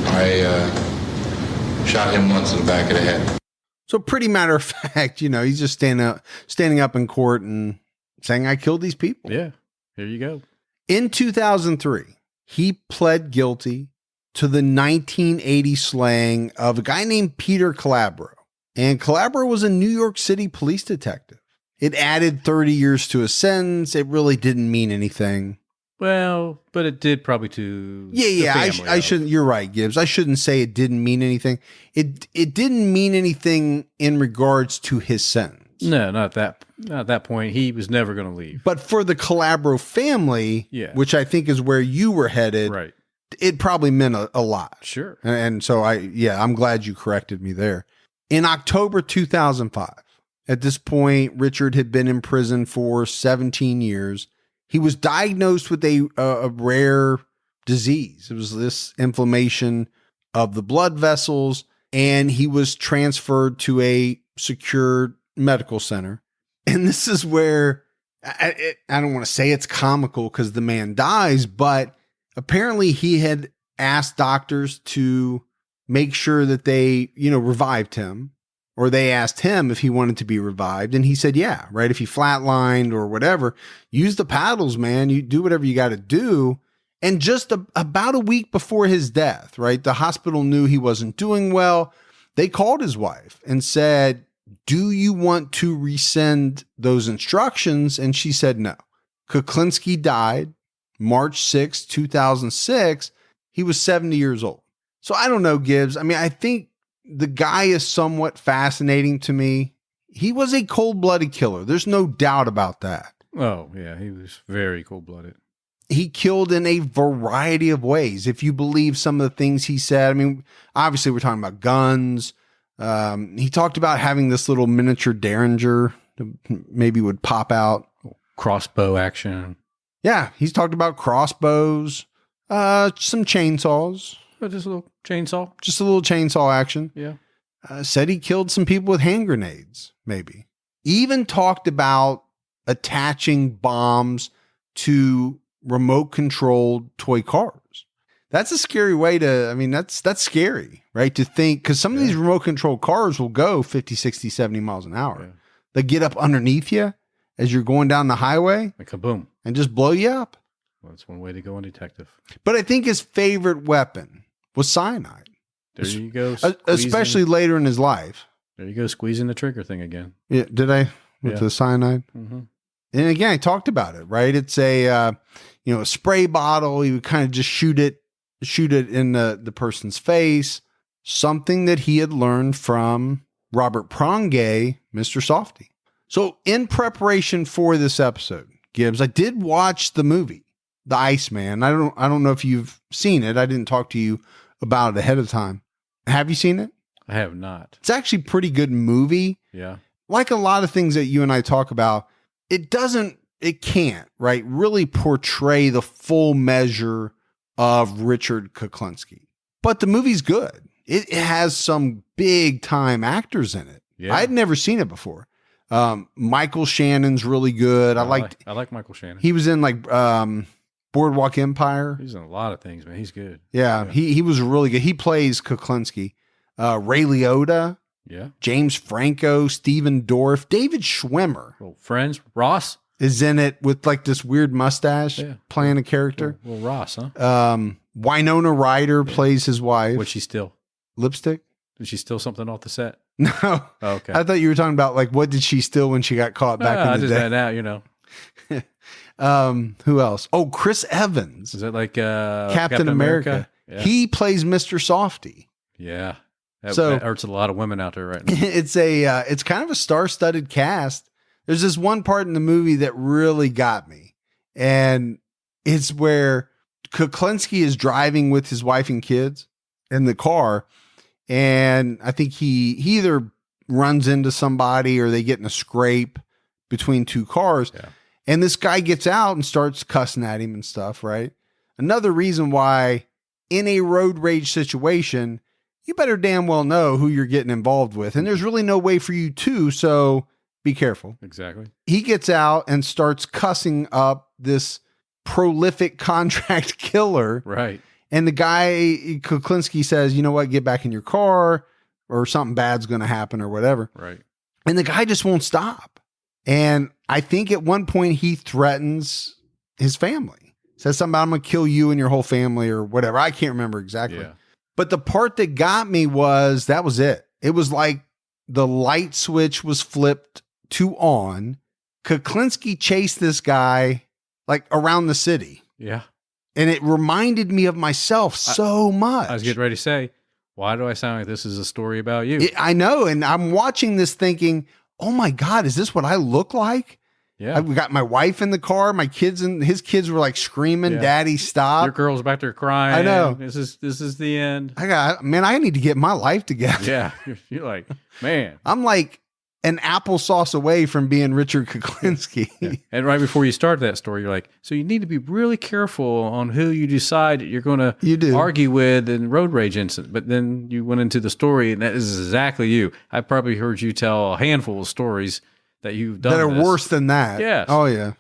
I shot him once in the back of the head. So pretty matter of fact, you know, he's just standing up in court and saying, I killed these people. Yeah, here you go. In 2003, he pled guilty to the 1980 slaying of a guy named Peter Calabro. And Calabro was a New York City police detective. It added 30 years to his sentence. It really didn't mean anything. Well, but it did probably to Yeah. the family I of- shouldn't. You're right, Gibbs. I shouldn't say it didn't mean anything. It didn't mean anything in regards to his sentence. No, not at that point. He was never going to leave. But for the Calabro family, Yeah. which I think is where you were headed, Right. it probably meant a lot. Sure. And so I'm glad you corrected me there. In October 2005, at this point, Richard had been in prison for 17 years. He was diagnosed with a rare disease. It was this inflammation of the blood vessels, and he was transferred to a secure medical center. And this is where I don't want to say it's comical because the man dies, but apparently he had asked doctors to make sure that they, revived him, or they asked him if he wanted to be revived. And he said, yeah, right. If he flatlined or whatever, use the paddles, man. You do whatever you got to do. And just about a week before his death, right, the hospital knew he wasn't doing well. They called his wife and said, do you want to rescind those instructions? And she said no. Kuklinski died March 6, 2006. He was 70 years old. So I don't know, Gibbs. I mean, I think the guy is somewhat fascinating to me. He was a cold-blooded killer. There's no doubt about that. Oh, yeah. He was very cold-blooded. He killed in a variety of ways. If you believe some of the things he said, I mean, obviously we're talking about guns. He talked about having this little miniature Derringer that maybe would pop out. Crossbow action. Yeah, he's talked about crossbows, some chainsaws. Oh, just a little chainsaw. Just a little chainsaw action. Yeah. Said he killed some people with hand grenades, maybe. Even talked about attaching bombs to remote controlled toy cars. That's a scary way to, I mean, that's scary, right? To think, because some of these remote controlled cars will go 50, 60, 70 miles an hour. Yeah. They get up underneath you as you're going down the highway Like kaboom. and just blow you up. Well, that's one way to go on detective. But I think his favorite weapon was cyanide, There you go. especially later in his life. There you go. Squeezing the trigger thing again. Yeah, did I? With Yeah. the cyanide? Mm-hmm. And again, I talked about it, right? It's a spray bottle. You would kind of just shoot it in the person's face. Something that he had learned from Robert Prongay, Mr. Softy. So in preparation for this episode, Gibbs, I did watch the movie, The Iceman. I don't know if you've seen it. I didn't talk to you about it ahead of time. Have you seen it? I have not. It's actually a pretty good movie. Yeah. Like a lot of things that you and I talk about, it can't, right, really portray the full measure of Richard Kuklinski. But the movie's good. It has some big time actors in it. Yeah. I'd never seen it before. Michael Shannon's really good. I like Michael Shannon. he was in like Boardwalk Empire. He's in a lot of things, man. He's good. Yeah. He was really good. He plays Kuklinski. Ray Liotta, Yeah. James Franco, Steven Dorff, David Schwimmer Little friends. Ross. is in it with like this weird mustache Yeah. playing a character. Little Ross, huh? Winona Ryder plays his wife. Would she still? Lipstick? Did she steal something off the set? No. Oh, okay. I thought you were talking about like what did she steal when she got caught back I in the just day? had out, you know. Who else? Oh, Chris Evans, Is that like Captain America. Yeah. He plays Mr. Softy. Yeah. So- That hurts a lot of women out there right now. It's kind of a star-studded cast. There's this one part in the movie that really got me, and it's where Kuklinski is driving with his wife and kids in the car, and I think he either runs into somebody or they get in a scrape between two cars. Yeah. And this guy gets out and starts cussing at him and stuff, right? Another reason why in a road rage situation, you better damn well know who you're getting involved with. And there's really no way for you to, so be careful. Exactly. He gets out and starts cussing up this prolific contract killer. Right. And the guy, Kuklinski, says, you know what, get back in your car or something bad's going to happen or whatever. Right. And the guy just won't stop. And I think at one point he threatens his family. Says something about, I'm going to kill you and your whole family or whatever. I can't remember exactly. Yeah. But the part that got me was that was it. It was like the light switch was flipped to on. Kuklinski chased this guy like around the city. Yeah. And it reminded me of myself so much. I was getting ready to say, why do I sound like this is a story about you? I know. And I'm watching this thinking, oh my God, is this what I look like? Yeah. I've got my wife in the car. My kids and his kids were like screaming, Yeah. Daddy, stop. Your girl's back there crying. I know. This is the end. I need to get my life together. Yeah. You're like, man. I'm like an applesauce away from being Richard Kuklinski. Yeah. And right before you start that story, you're like, so you need to be really careful on who you decide you're going to argue with in road rage incident. But then you went into the story, and that is exactly you. I probably heard you tell a handful of stories that you've done that are worse than that. Yes. Oh, yeah.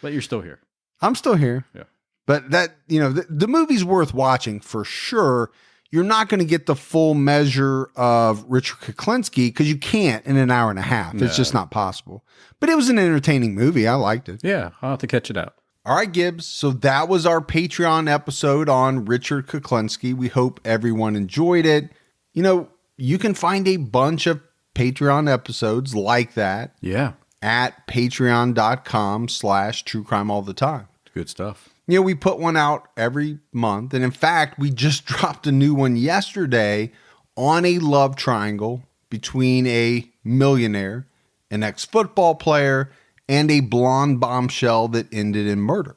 But you're still here. I'm still here. Yeah. But that, the movie's worth watching for sure. You're not going to get the full measure of Richard Kuklinski because you can't in an hour and a half. No. It's just not possible. But it was an entertaining movie. I liked it. Yeah, I'll have to catch it out. All right, Gibbs. So that was our Patreon episode on Richard Kuklinski. We hope everyone enjoyed it. You can find a bunch of Patreon episodes like that. Yeah. At patreon.com/true crime all the time. Good stuff. We put one out every month. And in fact, we just dropped a new one yesterday on a love triangle between a millionaire, an ex-football player, and a blonde bombshell that ended in murder.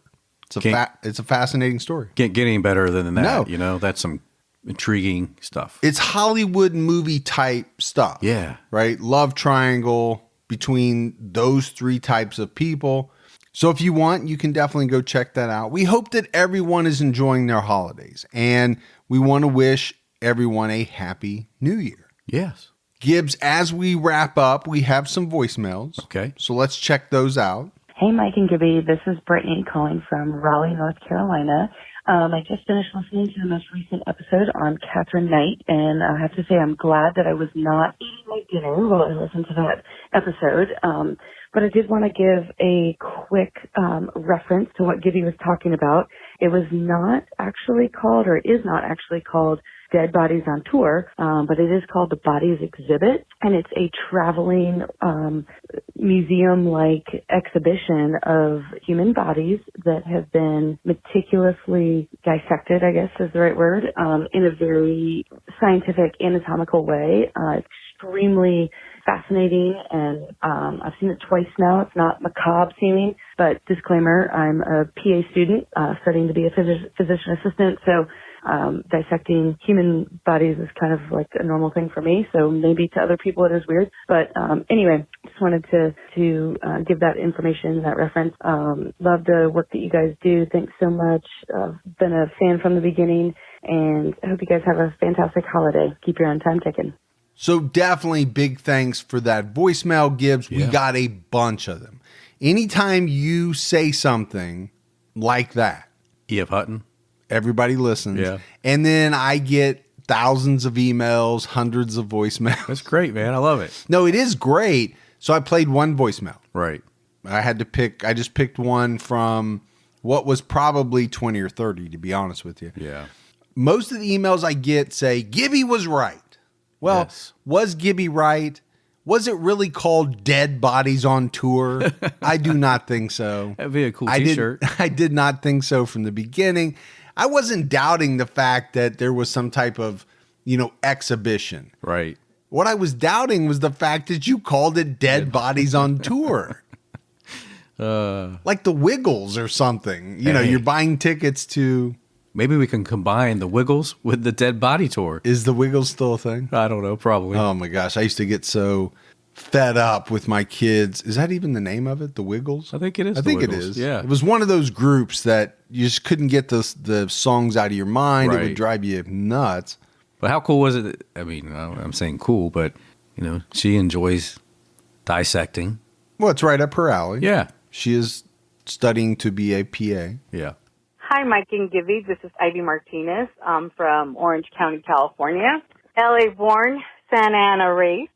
It's a fascinating story. Can't get any better than that. No. That's some intriguing stuff. It's Hollywood movie type stuff. Yeah. Right? Love triangle between those three types of people. So if you want, you can definitely go check that out. We hope that everyone is enjoying their holidays, and we want to wish everyone a happy new year. Yes. Gibbs, as we wrap up, we have some voicemails. Okay. So let's check those out. Hey, Mike and Gibby. This is Brittany calling from Raleigh, North Carolina. I just finished listening to the most recent episode on Catherine Knight, and I have to say I'm glad that I was not eating my dinner while I listened to that episode. But I did want to give a quick reference to what Gibby was talking about. It was not actually called, or is not actually called, Dead Bodies on Tour, but it is called the Bodies Exhibit, and it's a traveling museum-like exhibition of human bodies that have been meticulously dissected, I guess is the right word, in a very scientific, anatomical way. Extremely fascinating, and I've seen it twice now. It's not macabre seeming, but disclaimer, I'm a PA student studying to be a physician assistant, so dissecting human bodies is kind of like a normal thing for me, so maybe to other people it is weird. But anyway, just wanted to give that information, that reference. Love the work that you guys do. Thanks so much. Been a fan from the beginning, and I hope you guys have a fantastic holiday. Keep your own time ticking. So definitely big thanks for that voicemail, Gibbs. Yeah. We got a bunch of them. Anytime you say something like that, E.F. Hutton, everybody listens. Yeah. And then I get thousands of emails, hundreds of voicemails. That's great, man. I love it. No, it is great. So I played one voicemail. Right. I just picked one from what was probably 20 or 30, to be honest with you. Yeah. Most of the emails I get say, Gibby was right. Well, yes. Was Gibby right? Was it really called Dead Bodies on Tour? I do not think so. That'd be a cool t-shirt. I did not think so from the beginning. I wasn't doubting the fact that there was some type of, exhibition. Right. What I was doubting was the fact that you called it Dead Bodies on Tour. Like the Wiggles or something. You're buying tickets to... Maybe we can combine the Wiggles with the Dead Body Tour. Is the Wiggles still a thing? I don't know, probably. Oh my gosh, I used to get so fed up with my kids. Is that even the name of it, the Wiggles? I think it is. I think Wiggles. it is. Yeah. It was one of those groups that you just couldn't get the songs out of your mind. Right. It would drive you nuts. But how cool was it? I mean, I'm saying cool, but, she enjoys dissecting. Well, it's right up her alley. Yeah. She is studying to be a PA. Yeah. Hi, Mike and Gibby. This is Ivy Martinez. I'm from Orange County, California. LA born, Santa Ana raised.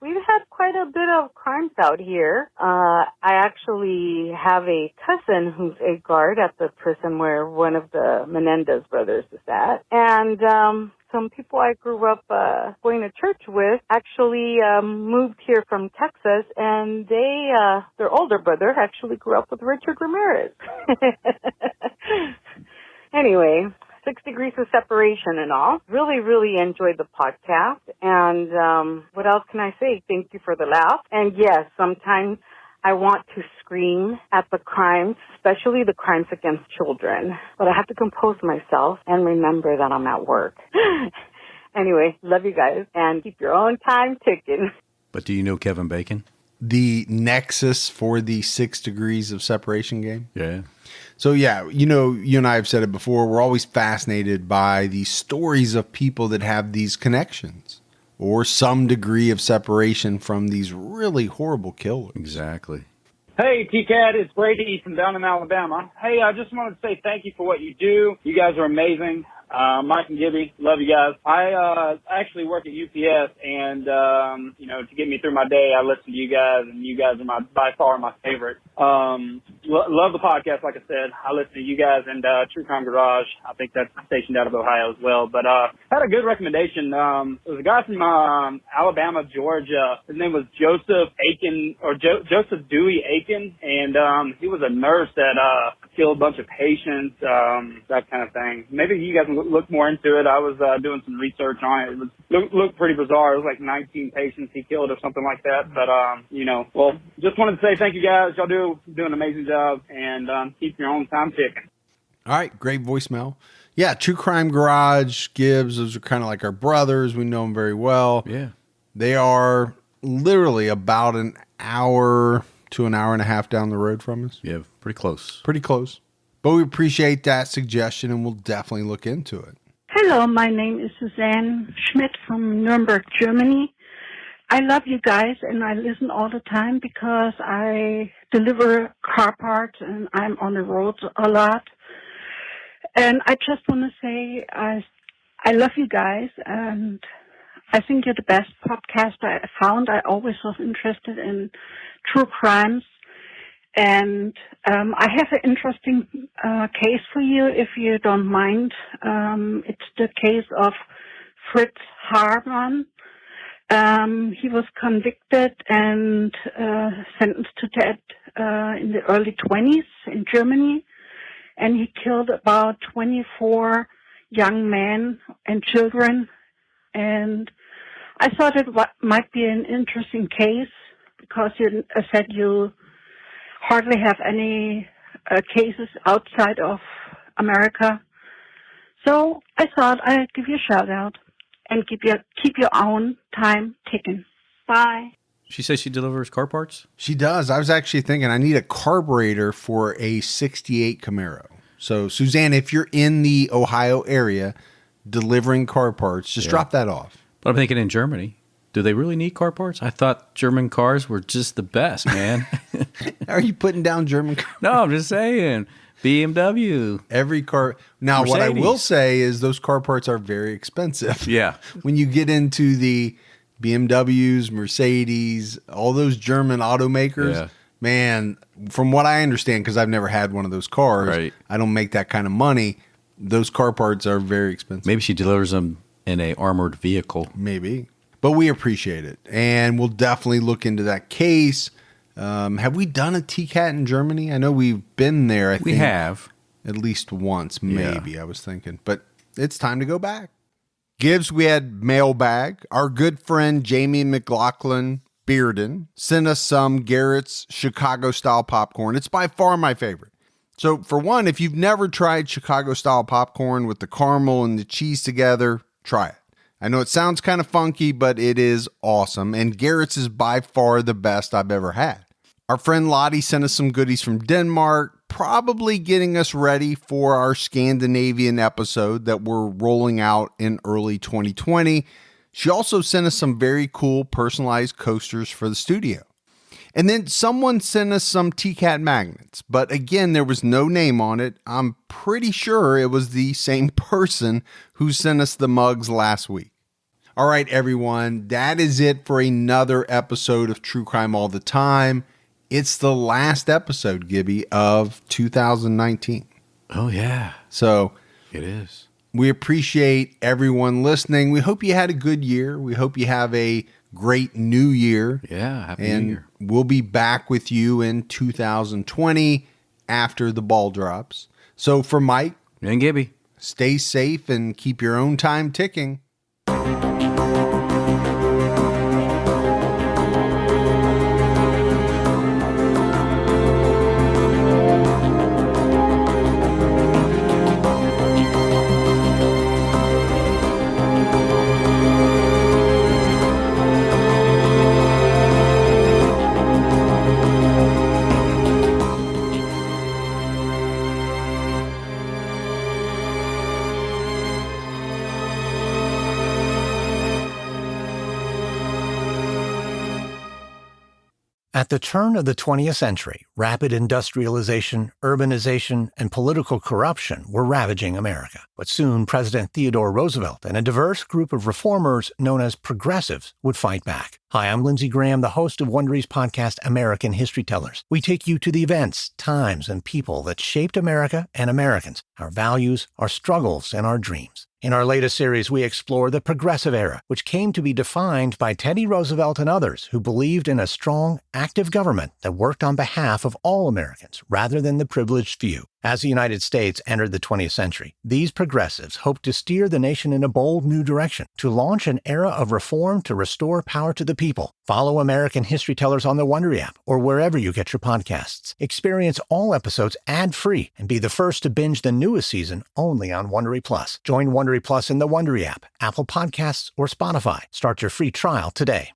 We've had quite a bit of crimes out here. I actually have a cousin who's a guard at the prison where one of the Menendez brothers is at. And some people I grew up going to church with actually moved here from Texas, and their older brother actually grew up with Richard Ramirez. Anyway, 6 degrees of separation and all. Really, really enjoyed the podcast. And what else can I say? Thank you for the laugh. And yes, sometimes I want to scream at the crimes, especially the crimes against children. But I have to compose myself and remember that I'm at work. Anyway, love you guys and keep your own time ticking. But do you know Kevin Bacon? The nexus for the 6 degrees of separation game. Yeah. So yeah, you know, you and I have said it before, we're always fascinated by the stories of people that have these connections or some degree of separation from these really horrible killers. Exactly. Hey, T-Cat, it's Brady from down in Alabama. Hey, I just wanted to say thank you for what you do. You guys are amazing. Mike and Gibby, love you guys. I actually work at UPS, and, you know, to get me through my day, I listen to you guys, and you guys are by far my favorite. Love the podcast, like I said. I listen to you guys and True Crime Garage. I think that's stationed out of Ohio as well. But had a good recommendation. There was a guy from Alabama, Georgia. His name was Joseph Aiken, or Joseph Dewey Aiken, and he was a nurse that killed a bunch of patients, that kind of thing. Maybe you guys can look more into it. I was doing some research on it. It looked pretty bizarre. It was like 19 patients he killed or something like that. But, you know, well, just wanted to say thank you guys. Y'all do an amazing job, and keep your own time ticking. All right, great voicemail. Yeah, True Crime Garage, Gibbs, those are kind of like our brothers. We know them very well. Yeah. They are literally about an hour to an hour and a half down the road from us. Yeah, pretty close. Pretty close. But we appreciate that suggestion, and we'll definitely look into it. Hello, my name is Suzanne Schmidt from Nuremberg, Germany. I love you guys, and I listen all the time because I deliver car parts, and I'm on the road a lot. And I just want to say I love you guys, and I think you're the best podcaster I found. I always was interested in true crimes. And I have an interesting case for you, if you don't mind. It's the case of Fritz Haarmann. He was convicted and sentenced to death in the early 20s in Germany. And he killed about 24 young men and children. And I thought it might be an interesting case because you said you hardly have any cases outside of America. So I thought I'd give you a shout out and keep your own time ticking. Bye. She says she delivers car parts? She does. I was actually thinking I need a carburetor for a 68 Camaro. So Suzanne, if you're in the Ohio area delivering car parts, just drop that off. But I'm thinking in Germany. Do they really need car parts? I thought German cars were just the best, man. Are you putting down German cars? No, I'm just saying. BMW. Every car. Now, Mercedes. what I will say is those car parts are very expensive. Yeah. When you get into the BMWs, Mercedes, all those German automakers, man, from what I understand, because I've never had one of those cars, I don't make that kind of money. Those car parts are very expensive. Maybe she delivers them in a armored vehicle. Maybe. But we appreciate it, and we'll definitely look into that case. Have we done a TCAT in Germany? I know we've been there. I think we have. At least once, maybe, I was thinking. But it's time to go back. Gibbs, we had mailbag. Our good friend Jamie McLaughlin Bearden sent us some Garrett's Chicago-style popcorn. It's by far my favorite. So, for one, if you've never tried Chicago-style popcorn with the caramel and the cheese together, try it. I know it sounds kind of funky, but it is awesome, and Garrett's is by far the best I've ever had. Our friend Lottie sent us some goodies from Denmark, probably getting us ready for our Scandinavian episode that we're rolling out in early 2020. She also sent us some very cool personalized coasters for the studio. And then someone sent us some TCAT magnets, but again, there was no name on it. I'm pretty sure it was the same person who sent us the mugs last week. All right, everyone, that is it for another episode of True Crime All the Time. It's the last episode, Gibby, of 2019. Oh, yeah. So it is. We appreciate everyone listening. We hope you had a good year. We hope you have a great new year. Yeah, happy New Year. We'll be back with you in 2020 after the ball drops. So for Mike, And Gibby. Stay safe and keep your own time ticking. At the turn of the 20th century, rapid industrialization, urbanization, and political corruption were ravaging America. But soon, President Theodore Roosevelt and a diverse group of reformers known as progressives would fight back. Hi, I'm Lindsey Graham, the host of Wondery's podcast, American History Tellers. We take you to the events, times, and people that shaped America and Americans, our values, our struggles, and our dreams. In our latest series, we explore the Progressive Era, which came to be defined by Teddy Roosevelt and others who believed in a strong, active government that worked on behalf of all Americans rather than the privileged few. As the United States entered the 20th century, these progressives hoped to steer the nation in a bold new direction, to launch an era of reform to restore power to the people. Follow American History Tellers on the Wondery app or wherever you get your podcasts. Experience all episodes ad-free and be the first to binge the newest season only on Wondery Plus. Join Wondery Plus in the Wondery app, Apple Podcasts, or Spotify. Start your free trial today.